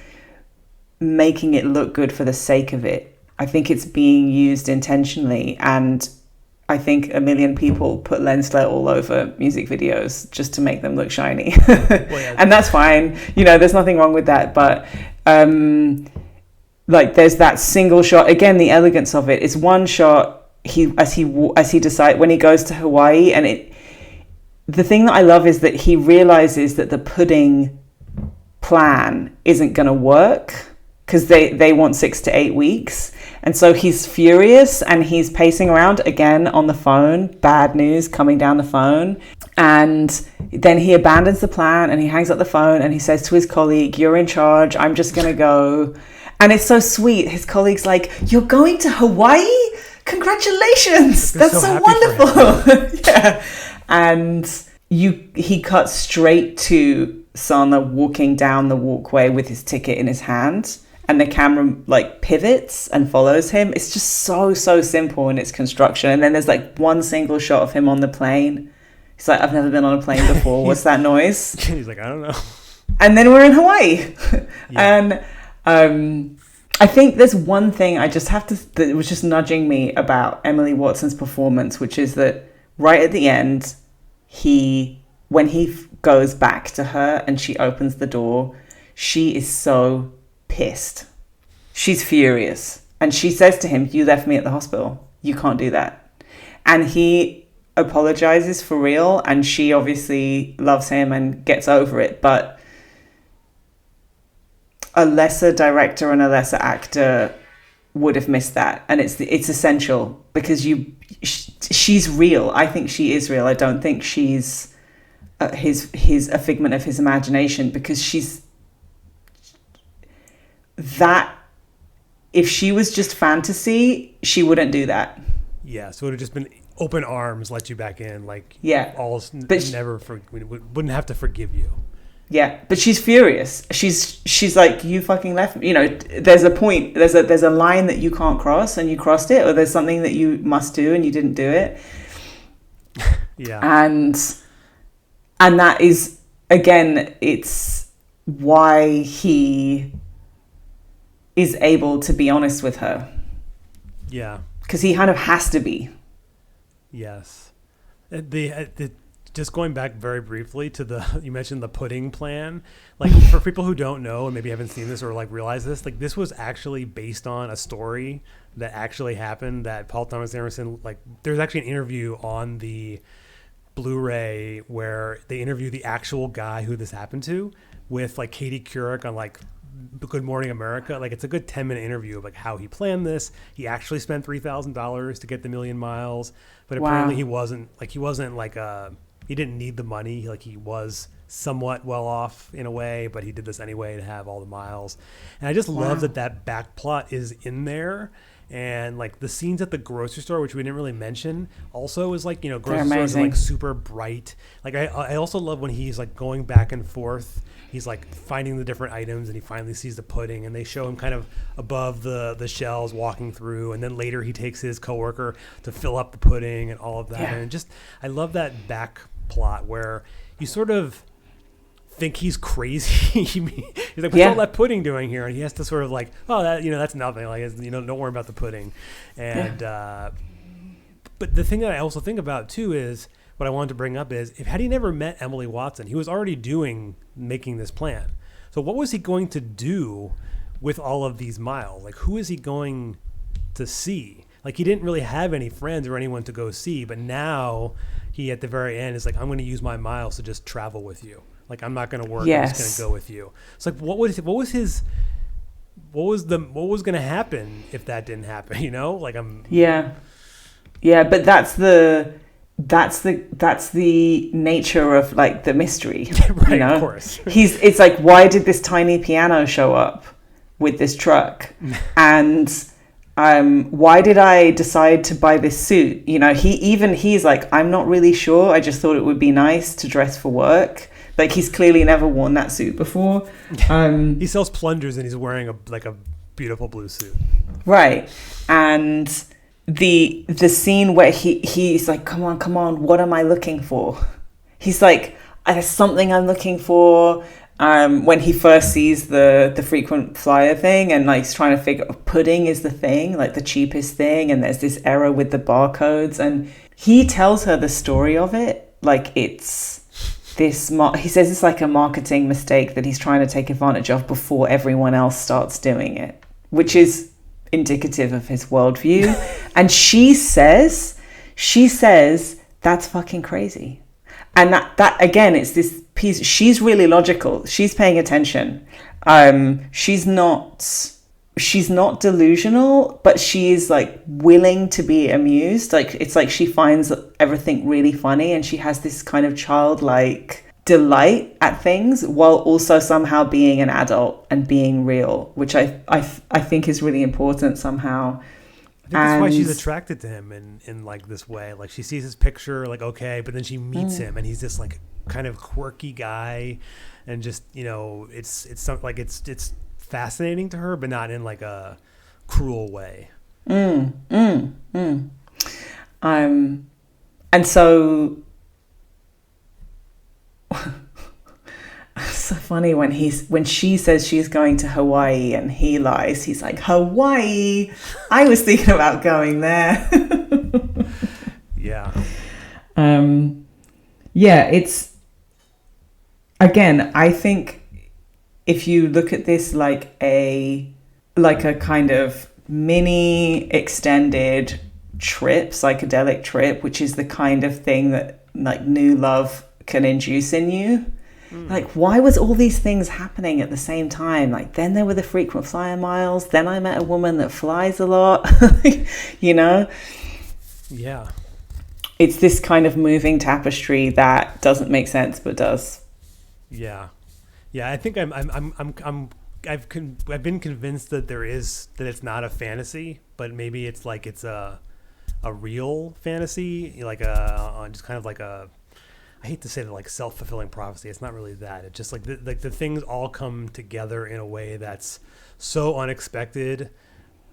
making it look good for the sake of it. I think it's being used intentionally, and I think a million people put lens flare all over music videos just to make them look shiny. And that's fine, there's nothing wrong with that, but like there's that single shot again, the elegance of it is one shot as he decides when he goes to Hawaii, and the thing that I love is that he realizes that the pudding plan isn't going to work because they want 6 to 8 weeks, and so he's furious and he's pacing around again on the phone, bad news coming down the phone, and then he abandons the plan and he hangs up the phone and he says to his colleague, "You're in charge, I'm just going to go." And it's so sweet. His colleague's like, "You're going to Hawaii? Congratulations! That's so wonderful." Yeah. And he cuts straight to Sana walking down the walkway with his ticket in his hand, and the camera like pivots and follows him. It's just so simple in its construction. And then there's like one single shot of him on the plane. He's like, "I've never been on a plane before. What's that noise?" He's like, "I don't know." And then we're in Hawaii. Yeah. And I think there's one thing that was just nudging me about Emily Watson's performance, which is that right at the end, when he goes back to her and she opens the door, she is so pissed. She's furious. And she says to him, "You left me at the hospital. You can't do that." And he apologizes for real, and she obviously loves him and gets over it, but a lesser director and a lesser actor would have missed that, and it's essential because she's real. I think she is real. I don't think she's a figment of his imagination, because she's that. If she was just fantasy, she wouldn't do that. Yeah, so it would have just been open arms, let you back in, like wouldn't have to forgive you. Yeah, but she's furious. She's like, "You fucking left me." There's a point. There's a line that you can't cross, and you crossed it, or there's something that you must do and you didn't do it. Yeah. And that is, again, it's why he is able to be honest with her. Yeah. Because he kind of has to be. Yes. Just going back very briefly to you mentioned the pudding plan. Like, for people who don't know and maybe haven't seen this or like realize this, like this was actually based on a story that actually happened that Paul Thomas Anderson, like there's actually an interview on the Blu-ray where they interview the actual guy who this happened to with like Katie Couric on like Good Morning America. Like it's a good 10-minute interview of like how he planned this. He actually spent $3,000 to get the 1,000,000 miles, but apparently he wasn't like he didn't need the money. Like he was somewhat well off in a way, but he did this anyway to have all the miles. And I just love that back plot is in there. And like the scenes at the grocery store, which we didn't really mention, also is like, grocery stores are like super bright. Like I also love when he's like going back and forth. He's like finding the different items, and he finally sees the pudding, and they show him kind of above the shelves walking through, and then later he takes his coworker to fill up the pudding and all of that. And just I love that back plot where you sort of think he's crazy. He's like, "What's all that pudding doing here?" And he has to sort of like, "Oh, that that's nothing. Like, don't worry about the pudding." And but the thing that I also think about too is what I wanted to bring up is, if had he never met Emily Watson, he was already making this plan. So what was he going to do with all of these miles? Like, who is he going to see? Like, he didn't really have any friends or anyone to go see, but now he, at the very end, is like, I'm going to use my miles to just travel with you. Like, I'm not going to work. Yes. I'm just going to go with you. It's like, what was going to happen if that didn't happen? You know, like Yeah, but that's the nature of like the mystery. right, you know? Of course. It's like, why did this tiny piano show up with this truck? And why did I decide to buy this suit? You know, he's like, I'm not really sure. I just thought it would be nice to dress for work. Like, he's clearly never worn that suit before. He sells plungers and he's wearing a beautiful blue suit. Right. And the scene where he's like, come on, what am I looking for? He's like, there's something I'm looking for. When he first sees the frequent flyer thing, and like he's trying to figure pudding is the thing, like the cheapest thing, and there's this error with the barcodes, and he tells her the story of it like it's this he says it's like a marketing mistake that he's trying to take advantage of before everyone else starts doing it, which is indicative of his worldview. And she says that's fucking crazy. And that again, it's this piece. She's really logical. She's paying attention. She's not delusional, but she is like willing to be amused. Like, it's like she finds everything really funny, and she has this kind of childlike delight at things while also somehow being an adult and being real, which I think is really important somehow. I think that's why she's attracted to him in like this way. Like, she sees his picture, like, okay, but then she meets him, and he's this like kind of quirky guy, and just, you know, it's something like it's fascinating to her, but not in like a cruel way. And so it's so funny when she says she's going to Hawaii and he lies. He's like, Hawaii, I was thinking about going there. Yeah. It's, again, I think if you look at this like a kind of mini extended trip, psychedelic trip, which is the kind of thing that like new love can induce in you. Like, why was all these things happening at the same time? Like, then there were the frequent flyer miles. Then I met a woman that flies a lot, you know? Yeah. It's this kind of moving tapestry that doesn't make sense, but does. Yeah. Yeah. I think I've been convinced that it's not a fantasy, but maybe it's like, it's a real fantasy, like just kind of like I hate to say that, like, self-fulfilling prophecy. It's not really that. It's just like the things all come together in a way that's so unexpected.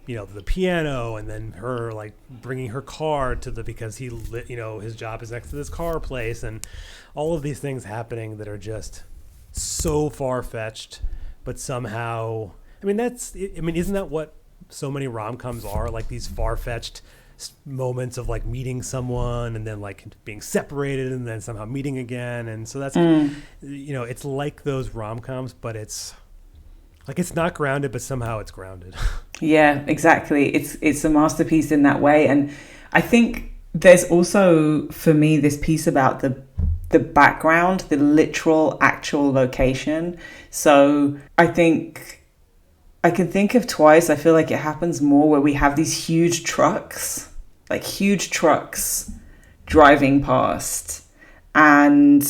You know, the piano, and then her like bringing her car because his job is next to this car place, and all of these things happening that are just so far-fetched, but somehow, isn't that what so many rom-coms are? Like, these far-fetched moments of like meeting someone and then like being separated and then somehow meeting again, and so that's it's like those rom-coms, but it's like, it's not grounded, but somehow it's grounded. Yeah, exactly. It's a masterpiece in that way. And I think there's also, for me, this piece about the background, the literal actual location. So I think I can think of twice, I feel like it happens more, where we have these huge trucks driving past, and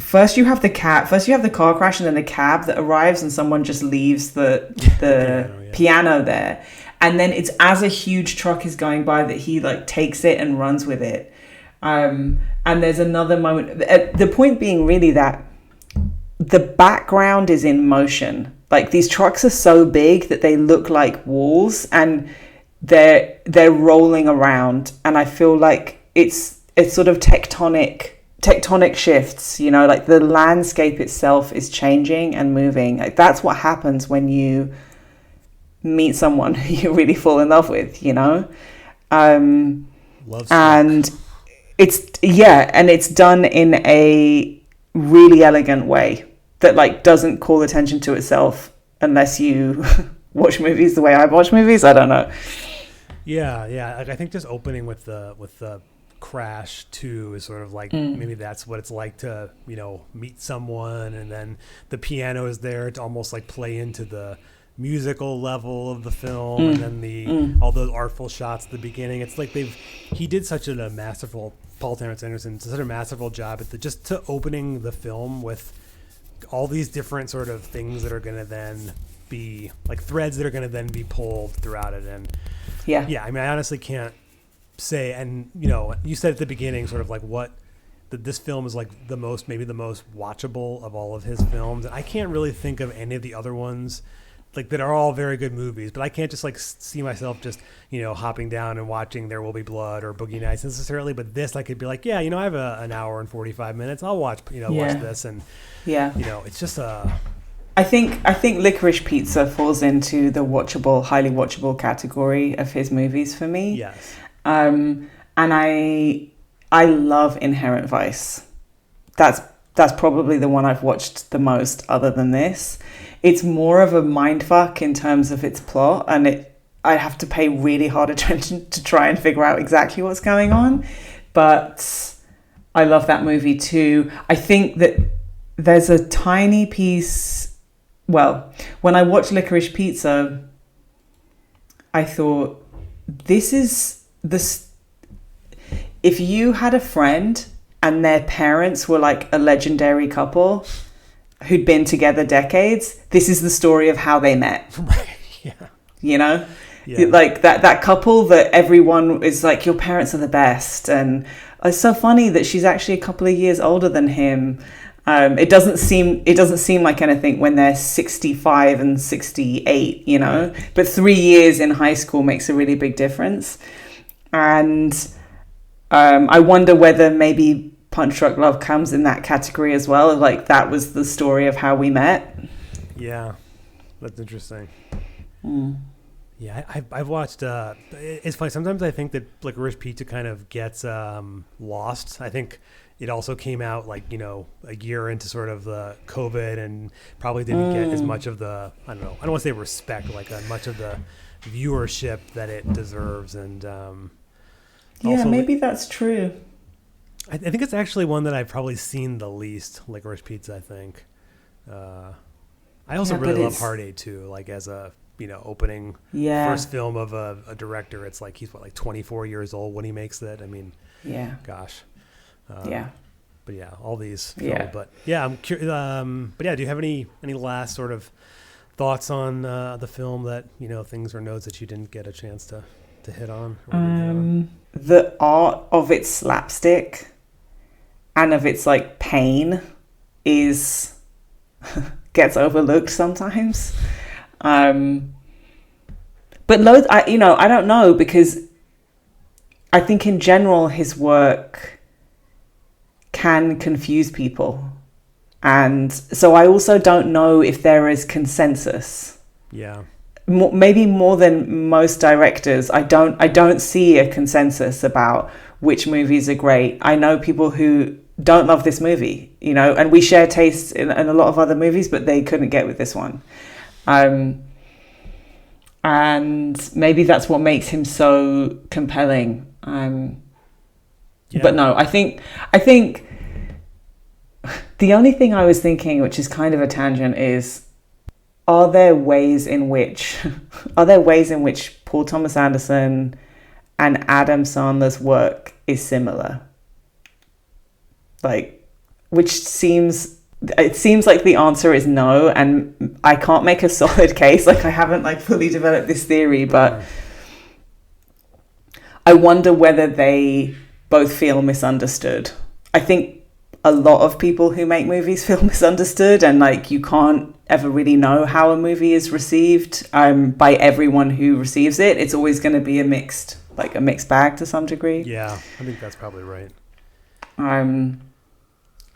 first you have the car crash, and then the cab that arrives, and someone just leaves the piano there, and then it's as a huge truck is going by that he like takes it and runs with it, and there's another moment, the point being really that the background is in motion. Like, these trucks are so big that they look like walls, and they're rolling around. And I feel like it's sort of tectonic shifts, you know, like the landscape itself is changing and moving. Like, that's what happens when you meet someone who you really fall in love with, you know? Love Struck. And it's done in a really elegant way that like doesn't call attention to itself unless you watch movies the way I watch movies. I don't know. Yeah. Like, I think just opening with the crash too is sort of like maybe that's what it's like to, you know, meet someone, and then the piano is there to almost like play into the musical level of the film, and then all those artful shots at the beginning. It's like he did such a masterful, Paul Thomas Anderson, such a masterful job at just to opening the film with all these different sort of things that are going to then be like threads that are going to then be pulled throughout it. And yeah, I mean, I honestly can't say, and you know, you said at the beginning sort of like this film is like maybe the most watchable of all of his films. And I can't really think of any of the other ones like that are all very good movies, but I can't just like see myself just, you know, hopping down and watching There Will Be Blood or Boogie Nights necessarily. But this, I could be like, yeah, you know, I have an hour and 45 minutes. I'll watch this. And you know, it's just I think Licorice Pizza falls into the highly watchable category of his movies for me. Yes. And I love Inherent Vice. That's probably the one I've watched the most other than this. It's more of a mindfuck in terms of its plot, and I have to pay really hard attention to try and figure out exactly what's going on. But I love that movie too. I think that there's a tiny piece. Well, when I watched Licorice Pizza, I thought, this is if you had a friend and their parents were like a legendary couple who'd been together decades, this is the story of how they met. Right. Yeah. You know? Yeah. Like that couple that everyone is like, your parents are the best. And it's so funny that she's actually a couple of years older than him. It doesn't seem like anything when they're 65 and 68, you know, but 3 years in high school makes a really big difference. And I wonder whether maybe Punch Drunk Love comes in that category as well. Like that was the story of how we met. Yeah, that's interesting. Yeah, I've watched. It's funny. Sometimes I think that Licorice Pizza kind of gets lost. I think it also came out like, you know, a year into sort of the COVID and probably didn't get as much of the, I don't want to say respect, but like much of the viewership that it deserves. And yeah, maybe that's true. I think it's actually one that I've probably seen the least, Licorice Pizza, I think. I also really love Hard Eight too, like as a, you know, opening first film of a director. It's like he's like 24 years old when he makes that. I mean, gosh. But yeah, all these films. But yeah, I'm curious. But yeah, do you have any last sort of thoughts on the film that, you know, things or notes that you didn't get a chance to hit on? The art of its slapstick and of its like pain is gets overlooked sometimes. But loads, I don't know, because I think in general his work can confuse people, and so I also don't know if there is consensus. Yeah. Maybe more than most directors, I don't see a consensus about which movies are great. I know people who don't love this movie, you know, and we share tastes in a lot of other movies, but they couldn't get with this one. And maybe that's what makes him so compelling. But no, I think the only thing I was thinking, which is kind of a tangent, is are there ways in which Paul Thomas Anderson and Adam Sandler's work is similar? Like, it seems like the answer is no, and I can't make a solid case. Like, I haven't like fully developed this theory, but I wonder whether they both feel misunderstood. I think a lot of people who make movies feel misunderstood, and like you can't ever really know how a movie is received by everyone who receives it. It's always going to be a mixed bag to some degree. Yeah, I think that's probably right.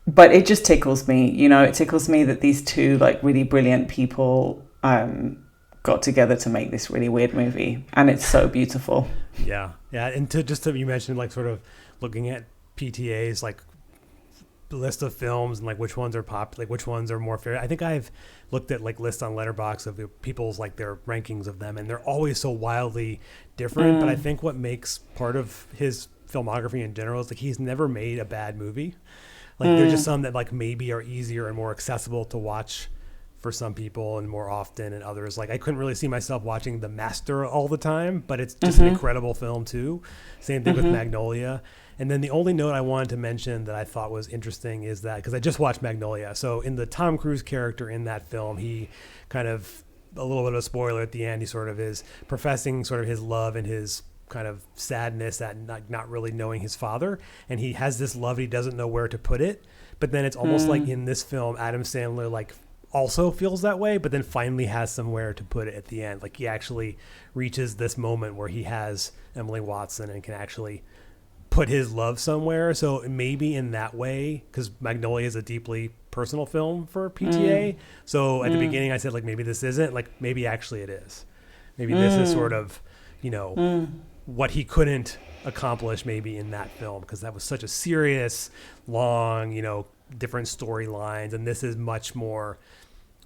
But it just tickles me, you know. It tickles me that these two like really brilliant people got together to make this really weird movie, and it's so beautiful. Yeah, yeah, and you mentioned like sort of looking at PTA's like list of films and like which ones are like which ones are more fair. I think I've looked at like lists on Letterboxd of people's like their rankings of them, and they're always so wildly different. But I think what makes part of his filmography in general is like he's never made a bad movie. Like there's just some that like maybe are easier and more accessible to watch for some people and more often, and others like I couldn't really see myself watching The Master all the time, but it's just an incredible film too. Same thing with Magnolia. And then the only note I wanted to mention that I thought was interesting is that, because I just watched Magnolia, so in the Tom Cruise character in that film, he kind of, a little bit of a spoiler at the end, he sort of is professing sort of his love and his kind of sadness at not really knowing his father, and he has this love, he doesn't know where to put it. But then it's almost like in this film, Adam Sandler like also feels that way, but then finally has somewhere to put it at the end. Like he actually reaches this moment where he has Emily Watson and can actually put his love somewhere. So maybe in that way, because Magnolia is a deeply personal film for PTA. So at the beginning I said like maybe this isn't, like maybe actually it is. Maybe this is sort of, you know, what he couldn't accomplish maybe in that film, because that was such a serious, long, you know, different storylines, and this is much more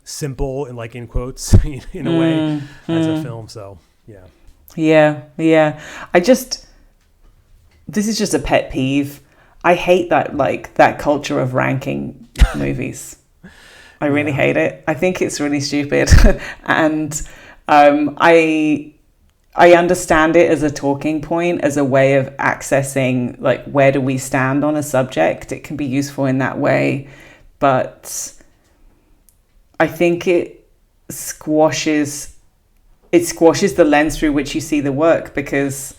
simple and like in quotes in a way as a film. So yeah. This is just a pet peeve. I hate that culture of ranking movies. I really hate it. I think it's really stupid. And I understand it as a talking point, as a way of accessing like where do we stand on a subject. It can be useful in that way, but I think it squashes the lens through which you see the work, because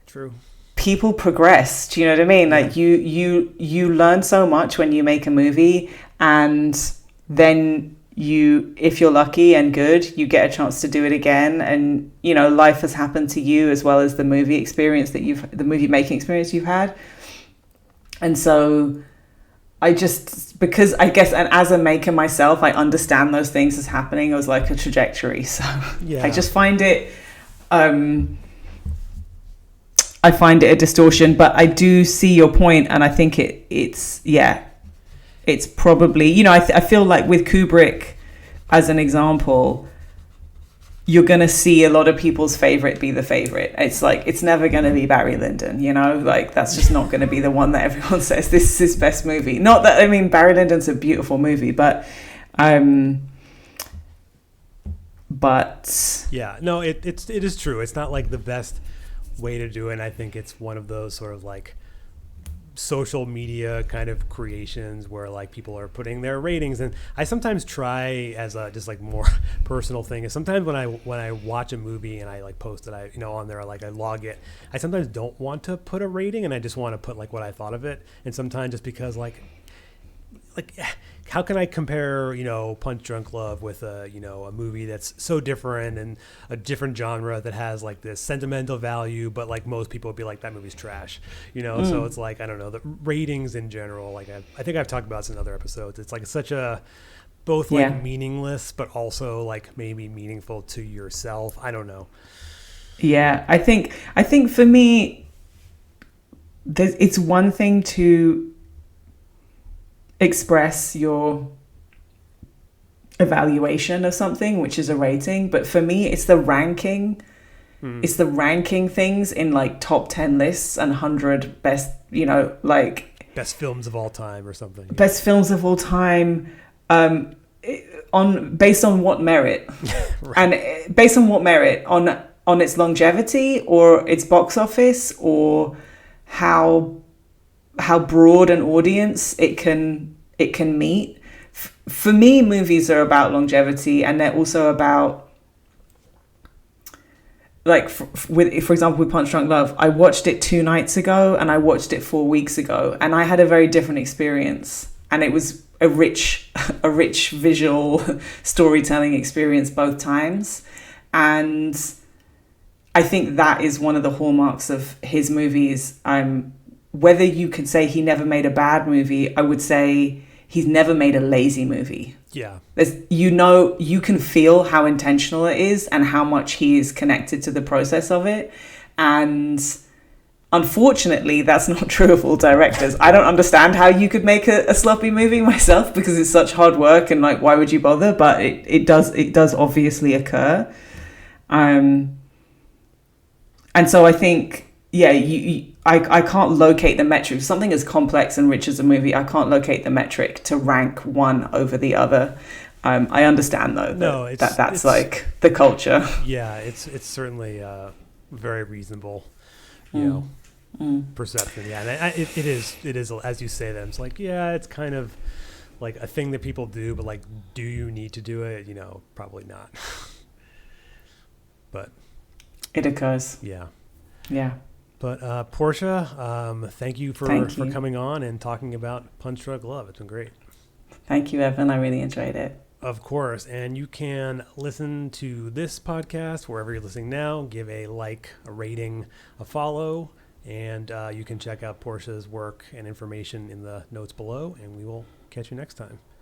True. People progress. Do you know what I mean? Like you learn so much when you make a movie, and then if you're lucky and good, you get a chance to do it again. And, you know, life has happened to you as well as the movie making experience you've had. And so because I guess, and as a maker myself, I understand those things as happening as like a trajectory. So I just find it, I find it a distortion, but I do see your point, and I think it's probably, you know, I feel like with Kubrick as an example, you're going to see a lot of people's favorite be the favorite. It's like, it's never going to be Barry Lyndon, you know, like that's just not going to be the one that everyone says this is his best movie. Not that, I mean, Barry Lyndon's a beautiful movie, but yeah, no, it is true. It's not like the best way to do it. And I think it's one of those sort of like social media kind of creations where like people are putting their ratings, and I sometimes try as a just like more personal thing is sometimes when I watch a movie and I like post it, you know, on there, like I log it, I sometimes don't want to put a rating, and I just want to put like what I thought of it. And sometimes just because like how can I compare, you know, Punch Drunk Love with a movie that's so different and a different genre that has like this sentimental value, but like most people would be like, that movie's trash, you know? So it's like, I don't know, the ratings in general, like I think I've talked about this in other episodes. It's like such a both like meaningless, but also like maybe meaningful to yourself. I don't know. Yeah, I think for me, it's one thing to express your evaluation of something, which is a rating, but for me it's the ranking. It's the ranking things in like top 10 lists and 100 best, you know, like best films of all time or something. Best films of all time, based on what merit? Right. And based on what merit? On its longevity or its box office, or how broad an audience it can meet. For me, movies are about longevity, and they're also about, like, for example, with Punch Drunk Love, I watched it 2 nights ago and I watched it 4 weeks ago, and I had a very different experience, and it was a rich visual storytelling experience both times. And I think that is one of the hallmarks of his movies. Whether you could say he never made a bad movie, I would say he's never made a lazy movie. Yeah. You can feel how intentional it is and how much he is connected to the process of it. And unfortunately, that's not true of all directors. I don't understand how you could make a sloppy movie myself, because it's such hard work and like, why would you bother? But it does obviously occur. And so I think, yeah, I can't locate the metric. Something as complex and rich as a movie, I can't locate the metric to rank one over the other. I understand though that's like the culture. Yeah, it's certainly very reasonable, perception. Yeah, and it is as you say that it's like, yeah, it's kind of like a thing that people do, but like, do you need to do it? Probably not. But it occurs. Yeah. But Portia, thank you for coming on and talking about Punch Drunk Love. It's been great. Thank you, Evan. I really enjoyed it. Of course. And you can listen to this podcast wherever you're listening now. Give a like, a rating, a follow, and you can check out Portia's work and information in the notes below, and we will catch you next time.